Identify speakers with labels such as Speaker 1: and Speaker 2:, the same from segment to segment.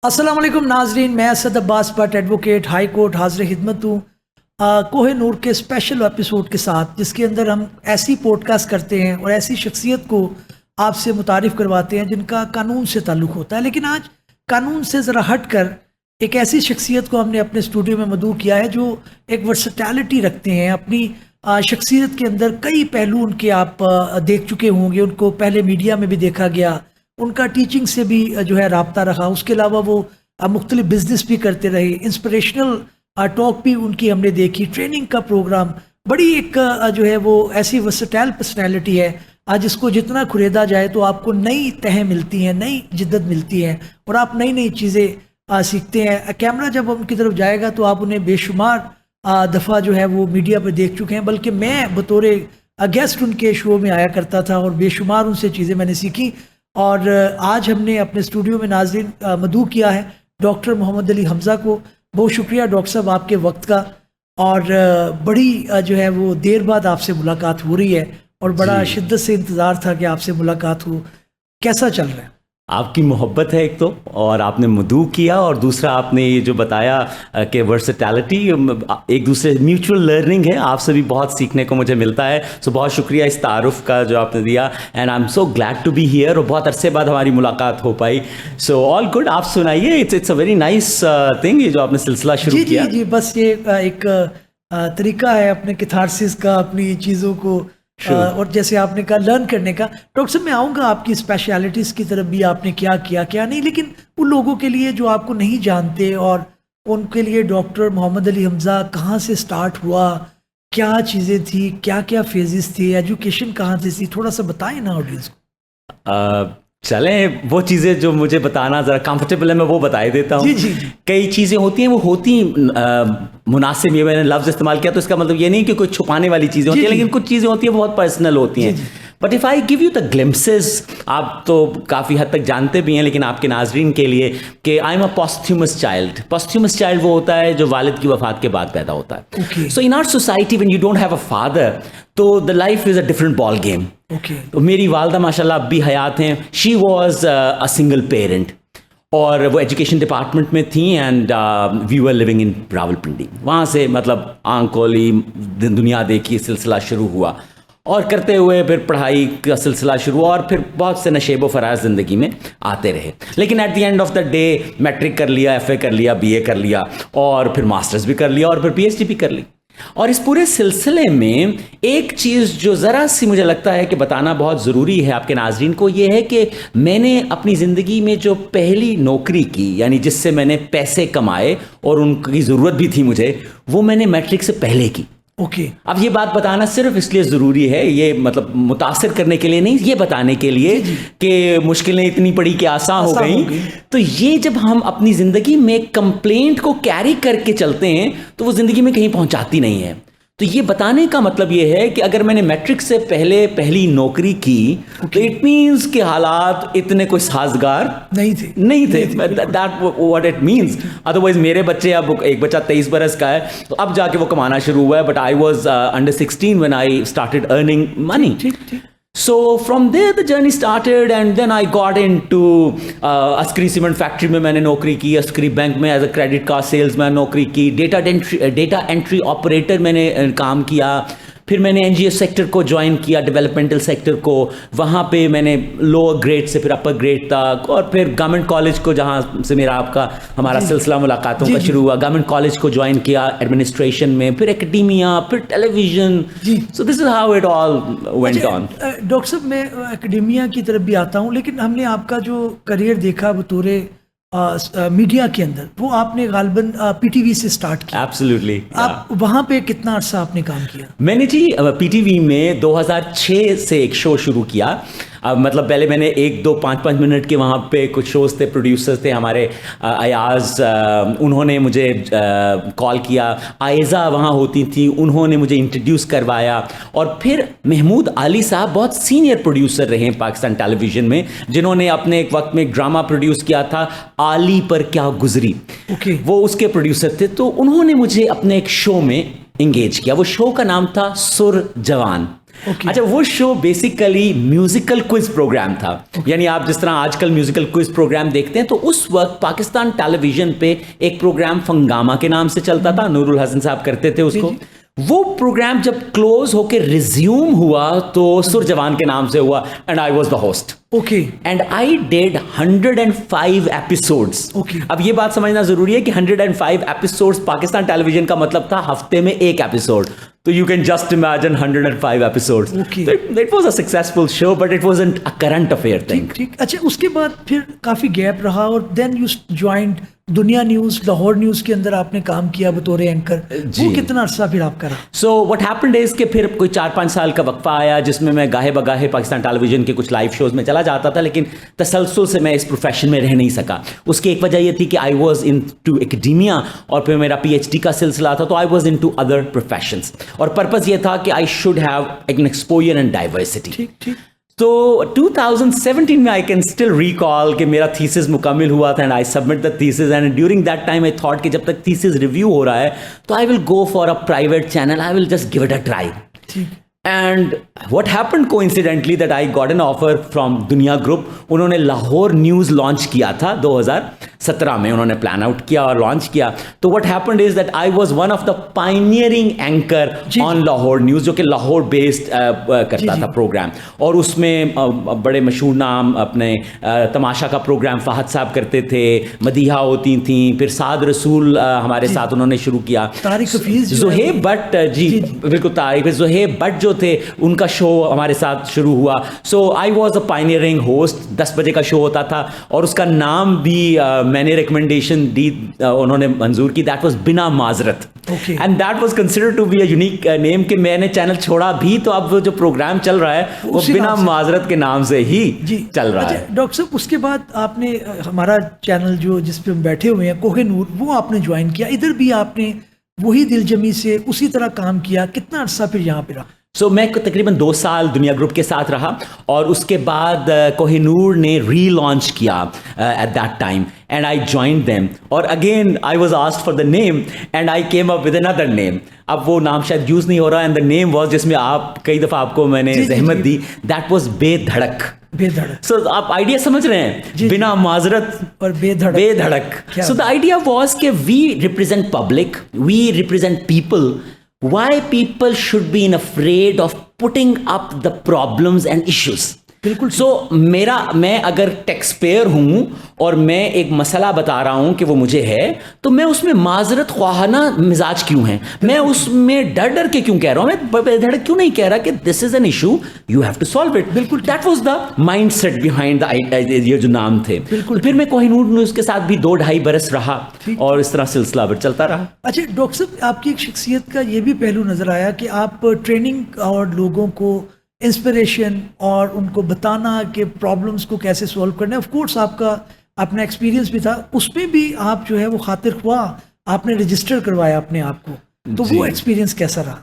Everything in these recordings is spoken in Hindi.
Speaker 1: अस्सलाम वालेकुम नाजरीन, मैं Asad Abbas Bhatt advocate high court हाजिर खिदमत हूँ कोहे नूर के स्पेशल एपिसोड के साथ, जिसके अंदर हम ऐसी पॉडकास्ट करते हैं और ऐसी शख्सियत को आपसे मुतारिफ़ करवाते हैं जिनका कानून से ताल्लुक़ होता है। लेकिन आज कानून से ज़रा हट कर एक ऐसी शख्सियत को हमने अपने स्टूडियो में मदऊ किया है जो एक वर्सटैलिटी रखते हैं। अपनी शख्सियत के अंदर कई पहलू उनके आप देख चुके होंगे, उनको पहले मीडिया में भी देखा गया, उनका टीचिंग से भी जो है राब्ता रहा। उसके अलावा वो मुख्तलिफ बिजनेस भी करते रहे, इंस्पिरेशनल टॉक भी उनकी हमने देखी, ट्रेनिंग का प्रोग्राम। बड़ी एक जो है वो ऐसी वर्सटाइल पर्सनैलिटी है जिसको जितना खुरेदा जाए तो आपको नई तह मिलती हैं, नई जिद्दत मिलती है और आप नई नई चीज़ें सीखते हैं। कैमरा जब उनकी तरफ जाएगा तो आप उन्हें बेशुमार दफ़ा जो है वो मीडिया पर देख चुके हैं, बल्कि मैं बतौर गेस्ट उनके शो में आया करता था और बेशुमार उनसे चीज़ें मैंने सीखी। और आज हमने अपने स्टूडियो में नाज़रीन मदऊ किया है डॉक्टर मोहम्मद अली हमज़ा को। बहुत शुक्रिया डॉक्टर साहब आपके वक्त का, और बड़ी जो है वो देर बाद आपसे मुलाकात हो रही है और बड़ा शिद्दत से इंतज़ार था कि आपसे मुलाकात हो। कैसा चल रहा है?
Speaker 2: आपकी मोहब्बत है एक तो, और आपने मदऊ किया, और दूसरा आपने ये जो बताया कि वर्सेटैलिटी, एक दूसरे म्यूचुअल लर्निंग है, आपसे भी बहुत सीखने को मुझे मिलता है। सो बहुत शुक्रिया इस तारुफ का जो आपने दिया, and I am so glad to be here. और बहुत अरसे बाद हमारी मुलाकात हो पाई। So all good. आप सुनाइए, it's a very nice thing ये जो आपने सिलसिला शुरू किया।
Speaker 1: जी, बस ये एक तरीका है अपने कैथारसिस का, अपनी चीज़ों को और जैसे आपने कहा लर्न करने का। डॉक्टर साहब, मैं आऊँगा आपकी स्पेशलिटीज़ की तरफ भी, आपने क्या किया क्या नहीं, लेकिन उन लोगों के लिए जो आपको नहीं जानते और उनके लिए डॉक्टर मोहम्मद अली हमज़ा कहाँ से स्टार्ट हुआ, क्या चीज़ें थी, क्या क्या फेजेस थे, एजुकेशन कहाँ से थी, थोड़ा सा बताएं ना ऑडियंस को।
Speaker 2: चलें, वो चीज़ें जो मुझे बताना ज़रा कंफर्टेबल है मैं वो बता देता हूँ।
Speaker 1: जी।
Speaker 2: कई चीज़ें होती हैं वो होती मुनासिब, ये मैंने लफ्ज़ इस्तेमाल किया तो इसका मतलब ये नहीं कि कोई छुपाने वाली चीज़ें होती हैं, लेकिन कुछ चीज़ें होती हैं बहुत पर्सनल होती हैं। But if I give you the glimpses, आप तो काफ़ी हद तक जानते भी हैं, लेकिन आपके नाजरीन के लिए कि I am a posthumous child. Posthumous child वो होता है जो वालिद की वफ़ात के बाद पैदा होता है। So in our society when you don't have a father, तो the life is a different ball game. तो मेरी वालदा माशाल्लाह अब भी हयात हैं। She was a single parent, और वो एजुकेशन डिपार्टमेंट में थी, and we were living in Rawalpindi. वहाँ से मतलब आंख खोली, दुनिया देखी सिलसिला शुरू हुआ, और करते हुए फिर पढ़ाई का सिलसिला शुरू हुआ, और फिर बहुत से नशेब व फराज ज़िंदगी में आते रहे। लेकिन at the end of the day matric कर लिया, FA कर लिया, BA कर लिया, और फिर मास्टर्स भी कर लिया, और फिर PhD भी कर ली। और इस पूरे सिलसिले में एक चीज़ जो ज़रा सी मुझे लगता है कि बताना बहुत ज़रूरी है आपके नाज़रीन को, ये है कि मैंने अपनी ज़िंदगी में जो पहली नौकरी की, यानी जिससे मैंने पैसे कमाए और उनकी ज़रूरत भी थी मुझे, वो मैंने मैट्रिक से पहले की। अब ये बात बताना सिर्फ इसलिए ज़रूरी है, ये मतलब मुतासिर करने के लिए नहीं, ये बताने के लिए कि मुश्किलें इतनी पड़ी कि आसान हो गई। तो ये जब हम अपनी ज़िंदगी में कंप्लेंट को कैरी करके चलते हैं तो वो ज़िंदगी में कहीं पहुंचाती नहीं है। तो ये बताने का मतलब ये है कि अगर मैंने मैट्रिक से पहले पहली नौकरी की तो इट मीन्स के हालात इतने कोई साजगार नहीं थे। That what it means. Otherwise मेरे बच्चे, अब एक बच्चा 23 बरस का है तो अब जाके वो कमाना शुरू हुआ है, but I was under 16 when I started earning money. So from there the journey started, and then I got into Askari cement factory में मैंने नौकरी की, अस्करी बैंक में as a credit card salesman नौकरी की, डेटा एंट्री ऑपरेटर मैंने काम किया। फिर मैंने NGO सेक्टर को ज्वाइन किया, डेवलपमेंटल सेक्टर को। वहाँ पे मैंने लोअर ग्रेड से फिर अपर ग्रेड तक, और फिर गवर्नमेंट कॉलेज को, जहाँ से हमारा सिलसिला मुलाकातों का शुरू हुआ, गवर्नमेंट कॉलेज को ज्वाइन किया एडमिनिस्ट्रेशन में, फिर एकेडमिया, फिर television. So this is how it all went on.
Speaker 1: Doctor साहब, मैं एकेडमिया की तरफ भी आता हूँ, लेकिन हमने आपका जो करियर देखा बतौर मीडिया के अंदर, वो आपने गालिबन PTV से स्टार्ट किया।
Speaker 2: एब्सोल्युटली।
Speaker 1: आप वहाँ पे कितना अर्सा आपने काम किया?
Speaker 2: मैंने जी PTV में 2006 से एक शो शुरू किया। मतलब पहले मैंने 1-2 5-5 मिनट के वहाँ पे कुछ शोज़ थे, प्रोड्यूसर्स थे हमारे, अयाज, उन्होंने मुझे कॉल किया। आयज़ा वहाँ होती थी, उन्होंने मुझे इंट्रोड्यूस करवाया। और फिर महमूद आली साहब बहुत सीनियर प्रोड्यूसर रहे हैं पाकिस्तान टेलीविज़न में, जिन्होंने अपने एक वक्त में एक ड्रामा प्रोड्यूस किया था, आली पर क्या गुजरी। वो उसके प्रोड्यूसर थे। तो उन्होंने मुझे अपने एक शो में इंगेज किया। वो शो का नाम था सुर जवान।
Speaker 1: Okay.
Speaker 2: अच्छा, वो show basically musical quiz programme था। यानी आप जिस तरह आजकल म्यूजिकल क्विज प्रोग्राम देखते हैं, तो उस वक्त पाकिस्तान टेलीविजन पे एक प्रोग्राम फंगामा के नाम से चलता था, नूरुल हसन साहब करते थे उसको। वो प्रोग्राम जब क्लोज होके रिज्यूम हुआ तो सुर जवान के नाम से हुआ, and I was the host.
Speaker 1: Okay.
Speaker 2: And I did 105 episodes.
Speaker 1: Okay.
Speaker 2: अब ये बात समझना जरूरी है कि 105 एपिसोड्स पाकिस्तान टेलीविजन का मतलब था हफ्ते में एक एपिसोड। तो you can just imagine 105 episodes.
Speaker 1: Okay.
Speaker 2: It was a successful show, but it wasn't a current affair thing.
Speaker 1: ठीक। अच्छा, उसके बाद फिर काफ़ी गैप रहा और देन यू ज्वाइंड दुनिया न्यूज़, लाहौर न्यूज़ के अंदर आपने काम किया बतौर एंकर।
Speaker 2: जी।
Speaker 1: वो कितना अरसा फिर आपका रहा?
Speaker 2: सो व्हाट हैपेंड इज कि फिर कोई 4-5 साल का वक्फा आया जिसमें मैं गाहे बगाहे पाकिस्तान टेलीविजन के कुछ लाइव शोज में चला जाता था, लेकिन तसलसल से मैं इस प्रोफेशन में रह नहीं सका। उसकी एक वजह यह थी कि I was into academia, और फिर मेरा PhD का सिलसिला था, तो I was into other professions, और पर्पज़ ये था कि I should have an exposure and diversity.
Speaker 1: ठीक ठीक।
Speaker 2: तो 2017 में आई कैन स्टिल रिकॉल कि मेरा थीसिस मुकम्मिल हुआ था, and I submit the thesis, and during that time I thought कि जब तक थीसिस रिव्यू हो रहा है तो I will go for a private channel, I will just give it a try.
Speaker 1: ठीक।
Speaker 2: And what happened coincidentally that I got an offer from दुनिया ग्रुप। उन्होंने लाहौर न्यूज़ लॉन्च किया था 2017 में, उन्होंने प्लान आउट किया और लॉन्च किया। तो what happened is that I was one of the pioneering anchor on Lahore news, जो कि लाहौर बेस्ड करता था प्रोग्राम, और उसमें बड़े मशहूर नाम अपने तमाशा का प्रोग्राम फहद साहब करते थे, मदीहा होती थी, फिर साद रसूल हमारे साथ उन्होंने शुरू किया,
Speaker 1: तारिक हफीज,
Speaker 2: ज़ुहेब भट्ट जी, बिल्कुल तारिक, ज़ुहेब भट्ट जो थे उनका शो हमारे साथ शुरू हुआ। So I was a pioneering host. 10 बजे का शो होता था, और उसका नाम भी मैंने रिकमेंडेशन दी, उन्होंने मंजूर की, दैट वाज बिना माजरत। And that was considered to be a unique name कि मैंने चैनल छोड़ा भी तो अब जो प्रोग्राम चल रहा है वो बिना माजरत के नाम से ही चल रहा है।
Speaker 1: डॉक्टर साहब, उसके बाद आपने हमारा चैनल जो जिस पे हम बैठे हुए हैं कोहिनूर, वो आपने ज्वाइन किया। इधर भी आपने वही दिलजमी से उसी तरह काम किया। कितना अरसा फिर यहाँ पे रहा?
Speaker 2: सो मैं तकरीबन 2 साल दुनिया ग्रुप के साथ रहा, और उसके बाद कोहिनूर ने री लॉन्च किया at that time, and I joined them, और again I was asked for the name, and I came up with another name. अब वो नाम शायद यूज नहीं हो रहा, एंड द नेम वाज, जिसमें आप कई दफ़ा आपको मैंने जहमत दी, दैट वाज बेधड़क।
Speaker 1: बेधड़क।
Speaker 2: सो आप आइडिया समझ रहे हैं, बिना माजरत
Speaker 1: और बेधड़क।
Speaker 2: बेधड़क। सो द आइडिया वाज कि we represent public, we represent people. Why people should be afraid of putting up the problems and issues?
Speaker 1: बिल्कुल।
Speaker 2: सो मैं अगर टैक्स पेयर हूं और मैं एक मसला बता रहा हूं कि वो मुझे है, तो मैं उसमें माजरत ख्वाहाना मिजाज क्यों है? मैं उसमें डर डर के क्यों कह रहा हूं? मैं बेधड़क क्यों नहीं कह रहा कि this is an issue, you have to solve it? बिल्कुल, that was the mind set behind ये जो नाम थे। बिल्कुल। फिर मैं कोहिनूर न्यूज़ के साथ भी 2-2.5 बरस रहा, और इस तरह सिलसिला फिर चलता रहा।
Speaker 1: अच्छा डॉक्टर साहब, आपकी एक शख्सियत का ये भी पहलू नजर आया कि आप ट्रेनिंग और लोगों को इंस्पिरेशन और उनको बताना कि प्रॉब्लम्स को कैसे सॉल्व करना है। ऑफ कोर्स आपका अपना एक्सपीरियंस भी था, उसमें भी आप जो है वो खातिर ख्वाह आपने रजिस्टर करवाया अपने आप को, तो वो एक्सपीरियंस कैसा रहा?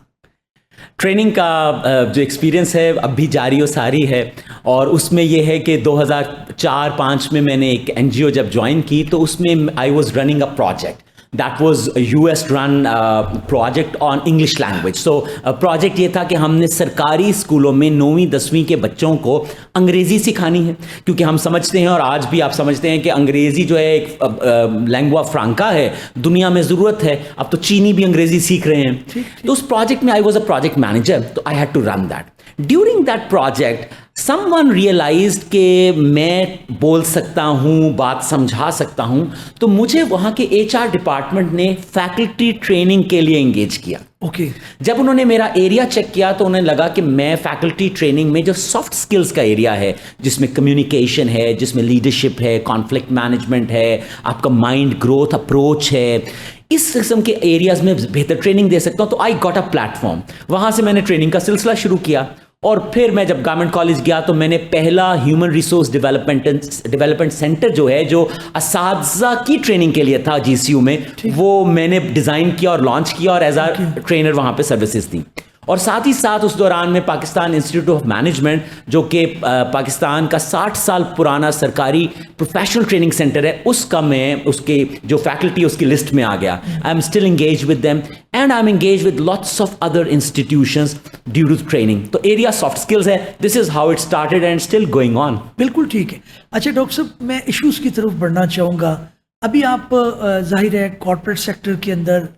Speaker 2: ट्रेनिंग का जो एक्सपीरियंस है अब भी जारी व सारी है, और उसमें यह है कि 2004-5 में मैंने एक NGO जब ज्वाइन की, तो उसमें I was running a project that was US run project on English language. So project ये था कि हमने सरकारी स्कूलों में 9वीं 10वीं के बच्चों को अंग्रेज़ी सिखानी है, क्योंकि हम समझते हैं, और आज भी आप समझते हैं कि अंग्रेज़ी जो है एक लैंग्वा फ्रांका है, दुनिया में ज़रूरत है। अब तो चीनी भी अंग्रेज़ी सीख रहे हैं। तो उस प्रोजेक्ट में I was a project manager, तो I had to run that. During that project someone realized कि मैं बोल सकता हूँ, बात समझा सकता हूँ, तो मुझे वहाँ के HR डिपार्टमेंट ने फैकल्टी ट्रेनिंग के लिए एंगेज किया।
Speaker 1: ओके।
Speaker 2: जब उन्होंने मेरा एरिया चेक किया तो उन्हें लगा कि मैं फैकल्टी ट्रेनिंग में जो सॉफ्ट स्किल्स का एरिया है, जिसमें कम्युनिकेशन है, जिसमें लीडरशिप है, कॉन्फ्लिक्ट मैनेजमेंट है, आपका माइंड ग्रोथ अप्रोच है, इस किस्म के एरियाज में बेहतर ट्रेनिंग दे सकता हूँ। तो आई गॉट अ प्लेटफॉर्म। वहाँ से मैंने ट्रेनिंग का सिलसिला शुरू किया, और फिर मैं जब गवर्नमेंट कॉलेज गया तो मैंने पहला ह्यूमन रिसोर्स डेवलपमेंट सेंटर जो है, जो असातिज़ा की ट्रेनिंग के लिए था GCU में, वो मैंने डिज़ाइन किया और लॉन्च किया, और एज अ ट्रेनर वहाँ पे सर्विसेज दी। और साथ ही साथ उस दौरान में पाकिस्तान इंस्टीट्यूट ऑफ मैनेजमेंट, जो कि पाकिस्तान का 60 साल पुराना सरकारी प्रोफेशनल ट्रेनिंग सेंटर है, उसका मैं उसके जो फैकल्टी उसकी लिस्ट में आ गया. I am still engage with them and I am engage with lots of other institutions due to training. तो एरिया सॉफ्ट स्किल्स है. This is how it started and still going on.
Speaker 1: बिल्कुल ठीक है. अच्छा डॉक्टर साहब, मैं इश्यूज़ की तरफ बढ़ना चाहूँगा. अभी आप जाहिर है कॉर्पोरेट सेक्टर के अंदर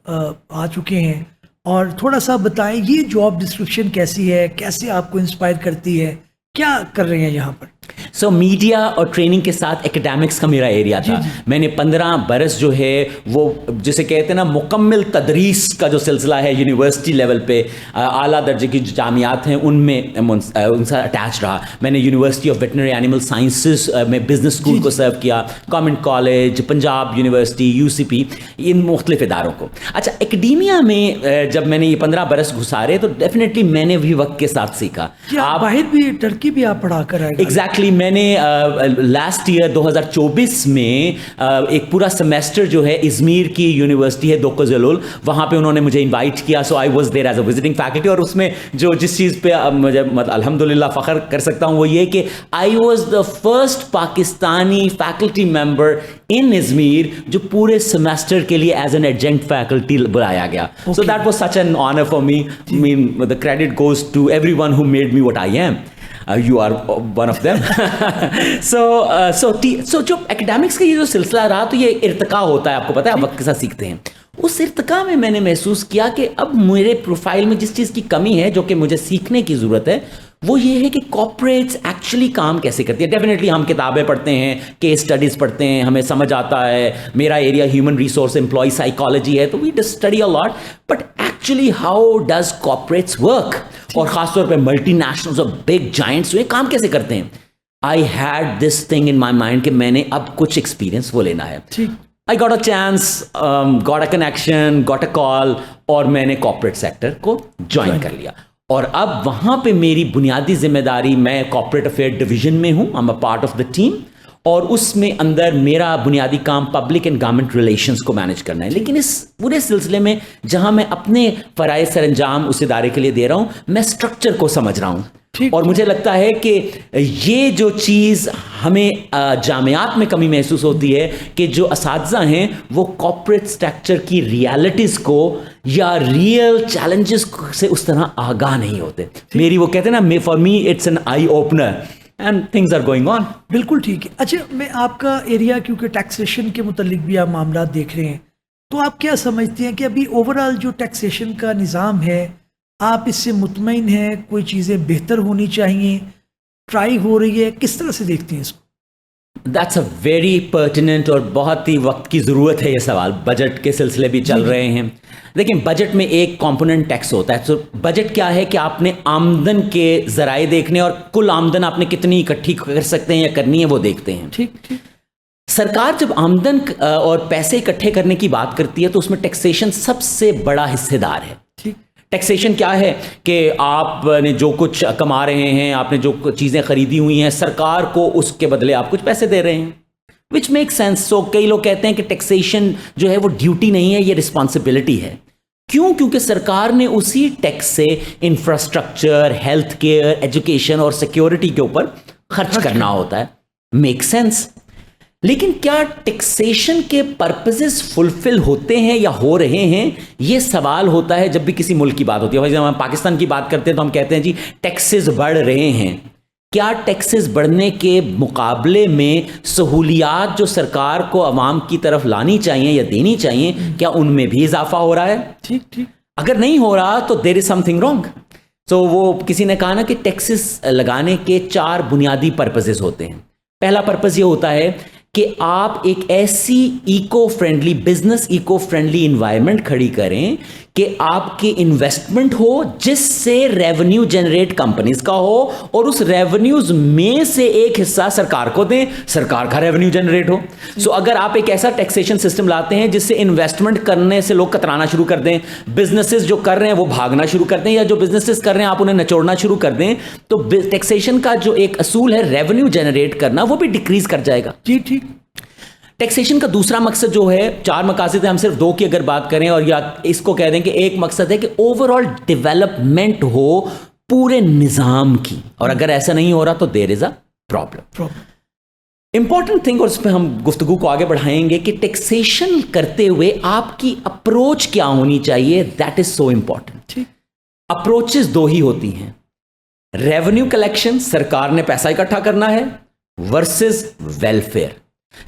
Speaker 1: आ चुके हैं, और थोड़ा सा बताएं ये जॉब डिस्क्रिप्शन कैसी है, कैसे आपको इंस्पायर करती है, क्या कर रहे हैं यहाँ पर?
Speaker 2: सो मीडिया और ट्रेनिंग के साथ एकेडमिक्स का मेरा एरिया था. मैंने 15 बरस जो है वो जिसे कहते हैं ना मुकम्मल तदरीस का जो सिलसिला है यूनिवर्सिटी लेवल पे, आला दर्जे की जो जामियात हैं उनमें उनसे अटैच रहा. मैंने university of veterinary animal sciences में बिजनेस स्कूल को सर्व किया, government college, Punjab university, UCP, इन मुख्तलिफ इदारों को. अच्छा, एकेडमिया में जब मैंने ये 15 बरस घुसारे तो डेफिनेटली मैंने भी वक्त के साथ सीखा.
Speaker 1: आप बाहर भी, टर्की भी आप पढ़ा कर आए?
Speaker 2: एग्जैक्टली. मैंने लास्ट ईयर 2024 में एक पूरा सेमेस्टर जो है इजमीर की यूनिवर्सिटी है दोकोजलुल, वहाँ पे उन्होंने मुझे इनवाइट किया. So I was there as a visiting faculty. और उसमें जो जिस चीज़ पे मुझे अल्हम्दुलिल्लाह फ़ख्र कर सकता हूँ वो ये कि I was the first Pakistani faculty member in Izmir जो पूरे सेमेस्टर के लिए एज एन एडजंक्ट फैकल्टी बुलाया गया. So that was such an honour for me. I mean the credit goes to everyone who made me what I am. You are one of them. so जो एकेडमिक्स का ये जो सिलसिला रहा, तो ये इर्तिका होता है, आपको पता है, आप वक्त के साथ सीखते हैं. उस इर्तिका में मैंने महसूस किया कि अब मेरे प्रोफाइल में जिस चीज़ की कमी है, जो कि मुझे सीखने की ज़रूरत है, वो ये है कि कॉर्पोरेट्स एक्चुअली काम कैसे करती है. डेफिनेटली हम किताबें पढ़ते हैं, केस स्टडीज़ पढ़ते हैं, हमें समझ आता है. मेरा area human resource employ psychology है, तो we study a lot. But actually how does corporates work, और ख़ासतौर पे मल्टीनेशनल्स और बिग जाइंट्स ये काम कैसे करते हैं. I had this thing in my mind कि मैंने अब कुछ एक्सपीरियंस वो लेना है. I got a chance, got a connection, got a call, और मैंने कॉर्पोरेट सेक्टर को ज्वाइन कर लिया. और अब वहाँ पे मेरी बुनियादी जिम्मेदारी, मैं कॉर्पोरेट अफेयर डिवीजन में हूँ, आई am a part of the team, और उसमें अंदर मेरा बुनियादी काम पब्लिक एंड गवर्नमेंट रिलेशंस को मैनेज करना है. लेकिन इस पूरे सिलसिले में जहाँ मैं अपने फ़राइज़ सरंजाम उस इदारे के लिए दे रहा हूँ, मैं स्ट्रक्चर को समझ रहा हूँ. और मुझे लगता है कि ये जो चीज़ हमें जामियात में कमी महसूस होती है कि जो असातिज़ा हैं वो कॉर्पोरेट स्ट्रक्चर की रियलिटीज़ को या रियल चैलेंजेस से उस तरह आगाह नहीं होते. मेरी वो कहते हैं ना, for me it's an eye opener and things are going on.
Speaker 1: बिल्कुल ठीक है. अच्छा, मैं आपका एरिया, क्योंकि टैक्सेशन के मुतालिक भी आप मामला देख रहे हैं, तो आप क्या समझते हैं कि अभी ओवरऑल जो टैक्सेशन का निज़ाम है, आप इससे मुतमईन हैं, कोई चीज़ें बेहतर होनी चाहिए, ट्राई हो रही है, किस तरह से देखते हैं इसको?
Speaker 2: दैट्स अ वेरी पर्टिनेंट और बहुत ही वक्त की ज़रूरत है ये सवाल. बजट के सिलसिले भी चल रहे हैं. देखिए, बजट में एक कंपोनेंट टैक्स होता है. तो बजट क्या है कि आपने आमदन के ज़राए देखने और कुल आमदन आपने कितनी इकट्ठी कर सकते हैं या करनी है वो देखते हैं.
Speaker 1: ठीक.
Speaker 2: सरकार जब आमदन और पैसे इकट्ठे करने की बात करती है तो उसमें टैक्सेशन सबसे बड़ा हिस्सेदार है. टैक्सेशन क्या है कि आपने जो कुछ कमा रहे हैं, आपने जो चीज़ें खरीदी हुई हैं, सरकार को उसके बदले आप कुछ पैसे दे रहे हैं, विच मेक सेंस. सो कई लोग कहते हैं कि टैक्सेशन जो है वो ड्यूटी नहीं है, ये रिस्पॉन्सिबिलिटी है. क्यों? क्योंकि सरकार ने उसी टैक्स से इंफ्रास्ट्रक्चर, हेल्थ केयर, एजुकेशन और सिक्योरिटी के ऊपर खर्च करना होता है. Make sense. लेकिन क्या टैक्सेशन के पर्पसेस फुलफिल होते हैं या हो रहे हैं, ये सवाल होता है जब भी किसी मुल्क की बात होती है. जब हम पाकिस्तान की बात करते हैं तो हम कहते हैं जी टैक्सेस बढ़ रहे हैं. क्या टैक्सेस बढ़ने के मुकाबले में सहूलियात जो सरकार को अवाम की तरफ लानी चाहिए या देनी चाहिए, क्या उनमें भी इजाफा हो रहा है?
Speaker 1: ठीक.
Speaker 2: अगर नहीं हो रहा तो देयर इज समथिंग रॉन्ग. तो वो किसी ने कहा ना कि टैक्सेस लगाने के 4 बुनियादी पर्पसेस होते हैं. पहला पर्पस ये होता है कि आप एक ऐसी eco friendly business, eco friendly environment खड़ी करें कि आपकी इन्वेस्टमेंट हो जिससे रेवेन्यू जनरेट कंपनीज का हो, और उस रेवेन्यूज में से एक हिस्सा सरकार को दें, सरकार का रेवेन्यू जनरेट हो. सो अगर आप एक ऐसा टैक्सेशन सिस्टम लाते हैं जिससे इन्वेस्टमेंट करने से लोग कतराना शुरू कर दें, बिजनेसेस जो कर रहे हैं वो भागना शुरू कर दें, या जो बिजनेसेस कर रहे हैं आप उन्हें नचोड़ना शुरू कर दें, तो टैक्सेशन का जो एक असूल है रेवेन्यू जनरेट करना, वो भी डिक्रीज कर जाएगा.
Speaker 1: ठीक.
Speaker 2: टैक्सेशन का दूसरा मकसद जो है, 4 मकासद है, हम सिर्फ 2 की अगर बात करें और या इसको कह दें कि एक मकसद है कि ओवरऑल डेवलपमेंट हो पूरे निज़ाम की, और अगर ऐसा नहीं हो रहा तो there is a problem. Important thing, और इस पर हम गुफ्तगू को आगे बढ़ाएंगे कि टैक्सेशन करते हुए आपकी अप्रोच क्या होनी चाहिए, that is so important. Approaches 2 ही होती हैं, रेवेन्यू कलेक्शन, सरकार ने पैसा इकट्ठा करना है, वर्सेस वेलफेयर।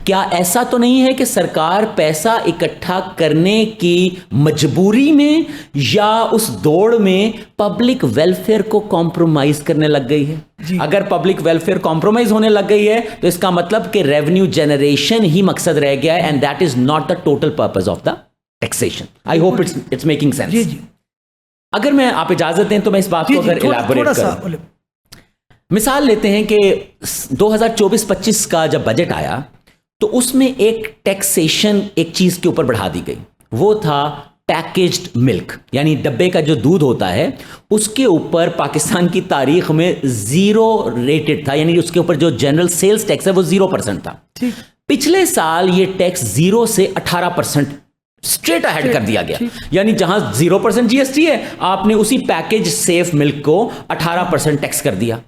Speaker 2: क्या ऐसा तो नहीं है कि सरकार पैसा इकट्ठा करने की मजबूरी में या उस दौड़ में पब्लिक वेलफेयर को कॉम्प्रोमाइज करने लग गई है? अगर पब्लिक वेलफेयर कॉम्प्रोमाइज होने लग गई है तो इसका मतलब कि रेवेन्यू जनरेशन ही मकसद रह गया है, and that is not the total purpose of the taxation. I hope it's making sense. अगर मैं, आप इजाजत दें तो मैं इस बात को अगर इलैबोरेट करूं, मिसाल लेते हैं कि 2024-25 का जब बजट आया तो उसमें एक टैक्सेशन एक चीज के ऊपर बढ़ा दी गई, वो था पैकेज्ड मिल्क, यानी डब्बे का जो दूध होता है उसके ऊपर पाकिस्तान की तारीख में 0 रेटेड था, यानी उसके ऊपर जो जनरल सेल्स टैक्स है वो 0% था। पिछले साल ये टैक्स 0 से 18% स्ट्रेट अहेड कर दिया गया, यानी जहां 0% जीएसटी है आपने उसी पैकेज सेफ मिल्क को 18% टैक्स कर दिया।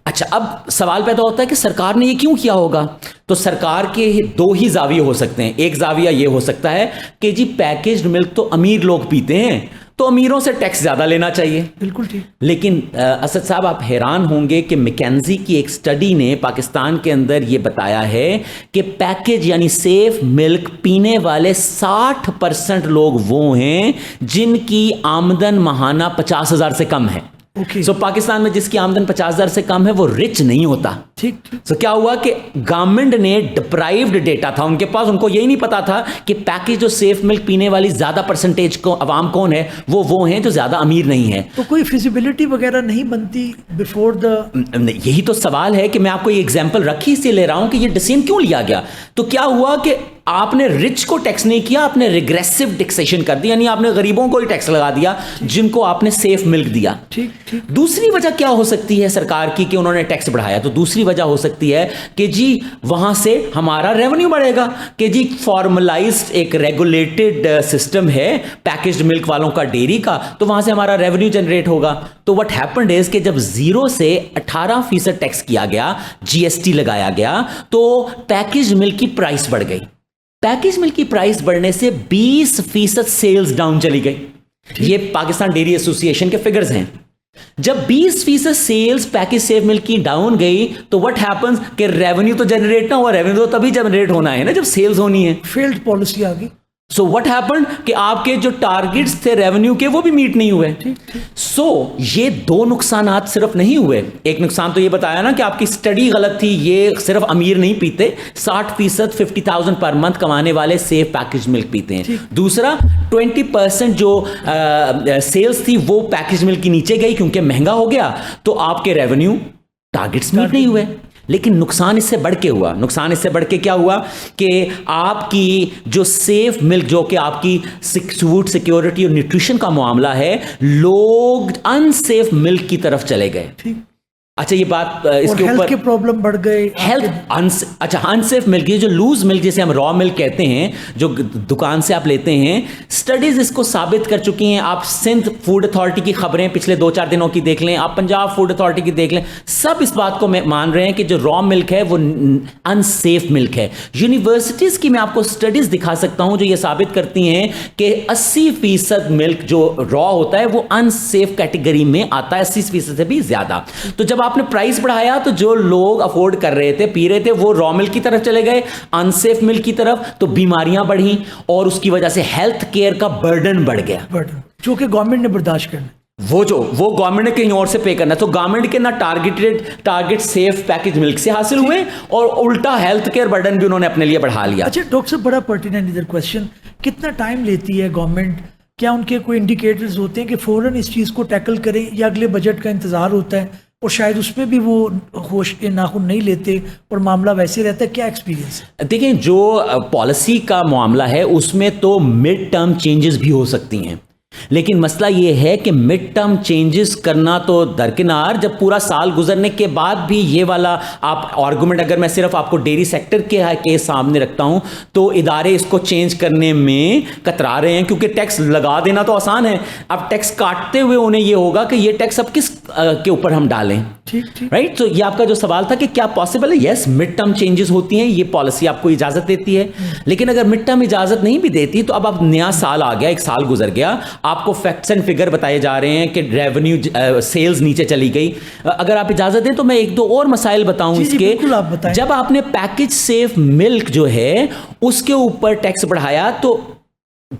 Speaker 2: अच्छा, अब सवाल पैदा होता है कि सरकार ने ये क्यों किया होगा? तो सरकार के 2 ही जाविये हो सकते हैं। एक जाविया ये हो सकता है कि जी पैकेज्ड मिल्क तो अमीर लोग पीते हैं तो अमीरों से टैक्स ज्यादा लेना चाहिए।
Speaker 1: बिल्कुल ठीक।
Speaker 2: लेकिन असद साहब, आप हैरान होंगे कि मैकेंजी की एक स्टडी ने पाकिस्तान के अंदर ये बताया है कि पैकेज यानी सेफ मिल्क पीने वाले 60% लोग वो हैं जिनकी आमदन महाना 50,000 से कम है। सो पाकिस्तान में जिसकी आमदन 50,000 से कम है वो रिच नहीं होता।
Speaker 1: ठीक।
Speaker 2: सो क्या हुआ कि गवर्नमेंट ने डिप्राइव्ड डेटा था उनके पास, उनको यही नहीं पता था कि पैकेज जो सेफ मिल्क पीने वाली ज्यादा परसेंटेज को अवाम कौन है, वो हैं जो ज्यादा अमीर नहीं है।
Speaker 1: तो कोई फिजिबिलिटी वगैरह नहीं बनती बिफोर द,
Speaker 2: यही तो सवाल है कि मैं आपको ये एग्जांपल रखी इसलिए ले रहा हूं कि ये डिसीजन क्यों लिया गया। तो क्या हुआ कि आपने रिच को टैक्स नहीं किया, आपने रिग्रेसिव टैक्सेशन कर दिया, यानी आपने गरीबों को ही टैक्स लगा दिया जिनको आपने सेफ मिल्क दिया।
Speaker 1: ठीक ठीक।
Speaker 2: दूसरी वजह क्या हो सकती है सरकार की कि उन्होंने टैक्स बढ़ाया? तो दूसरी वजह हो सकती है कि जी वहां से हमारा रेवेन्यू बढ़ेगा, कि जी फॉर्मलाइज्ड एक रेगुलेटेड सिस्टम है पैकेज्ड मिल्क वालों का, डेयरी का, तो वहां से हमारा रेवेन्यू जनरेट होगा। तो व्हाट हैपेंड इज कि जब 0 से 18% टैक्स किया गया, जीएसटी लगाया गया, तो पैकेज्ड मिल्क की प्राइस बढ़ गई। पैकेज मिल्क की प्राइस बढ़ने से 20% सेल्स डाउन चली गई। ये पाकिस्तान डेयरी एसोसिएशन के फिगर्स हैं। जब 20% सेल्स पैकेज सेफ मिल्क की डाउन गई तो व्हाट हैपेंस कि रेवेन्यू तो जनरेट ना हुआ, रेवेन्यू तो तभी जनरेट होना है ना जब सेल्स होनी है।
Speaker 1: फेल्ड पॉलिसी आ गई।
Speaker 2: सो व्हाट हैपेंड कि आपके जो टारगेट्स थे रेवेन्यू के वो भी मीट नहीं हुए। सो ये 2 नुकसानात सिर्फ नहीं हुए। एक नुकसान तो ये बताया ना कि आपकी स्टडी गलत थी, ये सिर्फ अमीर नहीं पीते, 60% 50,000 पर मंथ कमाने वाले सेफ पैकेज मिल्क पीते हैं। दूसरा 20% जो सेल्स थी वो पैकेज मिल्क की नीचे गई क्योंकि महंगा हो गया, तो आपके रेवेन्यू टारगेट्स मीट नहीं हुए। लेकिन नुकसान इससे बढ़ के हुआ। नुकसान इससे बढ़ के क्या हुआ कि आपकी जो सेफ मिल्क, जो कि आपकी फूड सिक्योरिटी और न्यूट्रिशन का मामला है, लोग अनसेफ मिल्क की तरफ चले गए। अच्छा, ये बात इसके ऊपर
Speaker 1: के प्रॉब्लम बढ़ गए,
Speaker 2: हेल्थ। अच्छा, अनसेफ मिल्क, ये जो लूज मिल्क जिसे हम रॉ मिल्क कहते हैं, जो दुकान से आप लेते हैं, स्टडीज इसको साबित कर चुकी हैं। आप सिंध फूड अथॉरिटी की खबरें पिछले 2-4 दिनों की देख लें, आप पंजाब फूड अथॉरिटी की देख लें, सब इस बात को मान रहे हैं कि जो रॉ मिल्क है वो अनसेफ मिल्क है। यूनिवर्सिटीज की मैं आपको स्टडीज दिखा सकता हूं जो ये साबित करती हैं कि 80% मिल्क जो रॉ होता है वो अनसेफ कैटेगरी में आता है, 80% से भी ज्यादा। तो जब आपने प्राइस बढ़ाया तो जो लोग अफोर्ड कर रहे थे, पी रहे थे, वो रॉ मिल्क की तरफ चले गए, अनसेफ मिल्क की तरफ, तो बीमारियां बढ़ी और उसकी वजह से हेल्थ केयर का बर्डन बढ़ गया,
Speaker 1: जो कि गवर्नमेंट ने बर्दाश्त करना,
Speaker 2: वो गवर्नमेंट ने कहीं और से पे करना। तो गवर्नमेंट के ना टारगेट सेफ पैकेज मिल्क से हासिल हुए और उल्टा हेल्थ केयर बर्डन भी उन्होंने अपने लिए बढ़ा लिया।
Speaker 1: अच्छा डॉक्टर साहब, बड़ा पर्टिनेंट इधर क्वेश्चन, कितना टाइम लेती है गवर्नमेंट? क्या उनके कोई इंडिकेटर्स होते हैं कि फौरन इस चीज़ को टैकल करें, या अगले बजट का इंतजार होता है और शायद उसमें भी वो होश के नाखुन नहीं लेते और मामला वैसे रहता है? क्या एक्सपीरियंस है?
Speaker 2: देखिए, जो पॉलिसी का मामला है उसमें तो मिड टर्म चेंजेस भी हो सकती हैं, लेकिन मसला ये है कि मिड टर्म चेंजेस करना तो दरकिनार, जब पूरा साल गुजरने के बाद भी ये वाला आप आर्गुमेंट, अगर मैं सिर्फ आपको डेयरी सेक्टर के सामने रखता हूं तो इदारे इसको चेंज करने में कतरा रहे हैं, क्योंकि टैक्स लगा देना तो आसान है, अब टैक्स काटते हुए उन्हें ये होगा कि ये टैक्स अब किस के ऊपर हम डालें। राइट, तो ये आपका जो सवाल था कि क्या पॉसिबल है, यस मिड टर्म चेंजेस होती हैं, ये पॉलिसी आपको इजाजत देती है, लेकिन अगर मिड टर्म इजाजत नहीं भी देती तो अब नया साल आ गया, एक साल गुजर गया, आपको फैक्ट्स एंड फिगर बताए जा रहे हैं कि रेवेन्यू सेल्स नीचे चली गई। अगर आप इजाजत दें तो मैं एक दो और मसाइल बताऊं इसके। जब आपने पैकेज सेफ मिल्क जो है उसके ऊपर टैक्स बढ़ाया तो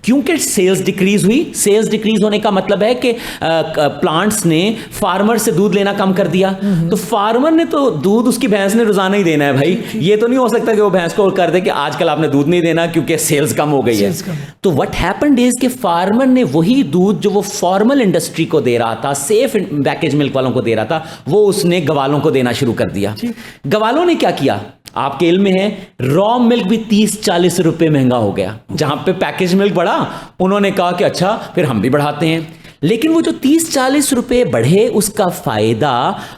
Speaker 2: क्योंकि सेल्स डिक्रीज हुई, सेल्स डिक्रीज होने का मतलब है कि प्लांट्स ने फार्मर से दूध लेना कम कर दिया, तो फार्मर ने तो दूध उसकी भैंस ने रोजाना ही देना है भाई, ये तो नहीं हो सकता कि वो भैंस को कर दे कि आजकल आपने दूध नहीं देना क्योंकि सेल्स कम हो गई है। तो व्हाट हैपेंड इज कि फार्मर ने वही दूध जो वो फॉर्मल इंडस्ट्री को दे रहा था, सेफ पैकेज मिल्क वालों को दे रहा था, वो उसने गवालों को देना शुरू कर दिया। गवालों ने क्या किया, आपके इल्म में है, रॉ मिल्क भी 30-40 रुपए महंगा हो गया। जहां पे पैकेज मिल्क बढ़ा, उन्होंने कहा कि अच्छा फिर हम भी बढ़ाते हैं, लेकिन वो जो 30-40 रुपए बढ़े उसका फायदा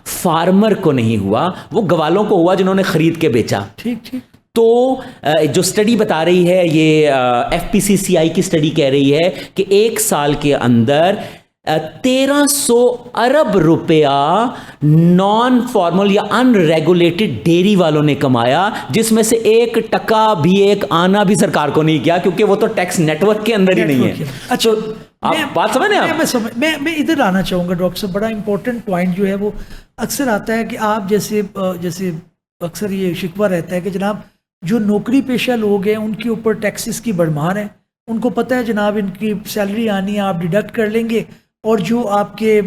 Speaker 2: फार्मर को नहीं हुआ, वो गवालों को हुआ जिन्होंने खरीद के बेचा। ठीक। तो जो स्टडी बता रही है, ये FPCCI की स्टडी कह रही है कि एक साल के अंदर 1300 अरब रुपया नॉन फॉर्मल या अनरेगुलेटेड डेयरी वालों ने कमाया, जिसमें से 1% भी, एक आना भी सरकार को नहीं किया, क्योंकि वो तो टैक्स नेटवर्क के अंदर ही नहीं है। अच्छा, आप बात समझ रहे हैं?
Speaker 1: मैं इधर आना चाहूंगा डॉक्टर साहब, बड़ा इंपॉर्टेंट पॉइंट जो है वो अक्सर आता है कि आप जैसे अक्सर ये शिकवा रहता है कि जनाब जो नौकरी पेशा लोग हैं उनके ऊपर टैक्सेस की भरमार है, उनको पता है जनाब इनकी सैलरी आनी है, आप डिडक्ट कर लेंगे, और जो आपके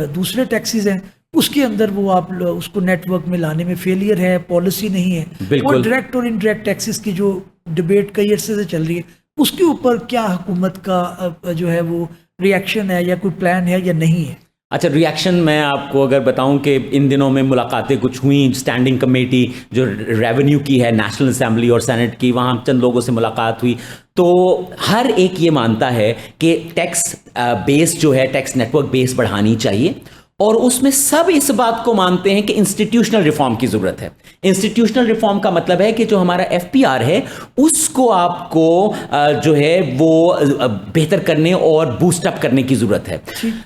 Speaker 1: दूसरे टैक्सेस हैं उसके अंदर वो आप उसको नेटवर्क में लाने में फेलियर है, पॉलिसी नहीं है। और डायरेक्ट और इनडायरेक्ट टैक्सेस की जो डिबेट कई अरसे से चल रही है, उसके ऊपर क्या हुकूमत का जो है वो रिएक्शन है या कोई प्लान है या नहीं है?
Speaker 2: अच्छा, रिएक्शन मैं आपको अगर बताऊं कि इन दिनों में मुलाकातें कुछ हुई, स्टैंडिंग कमेटी जो रेवेन्यू की है, नेशनल असेंबली और सेनेट की, वहाँ चंद लोगों से मुलाकात हुई, तो हर एक ये मानता है कि टैक्स बेस जो है, टैक्स नेटवर्क बेस बढ़ानी चाहिए, और उसमें सब इस बात को मानते हैं कि इंस्टीट्यूशनल रिफॉर्म की जरूरत है। इंस्टीट्यूशनल रिफॉर्म का मतलब है कि जो हमारा FPR है उसको आपको जो है वो बेहतर करने और बूस्टअप करने की जरूरत है।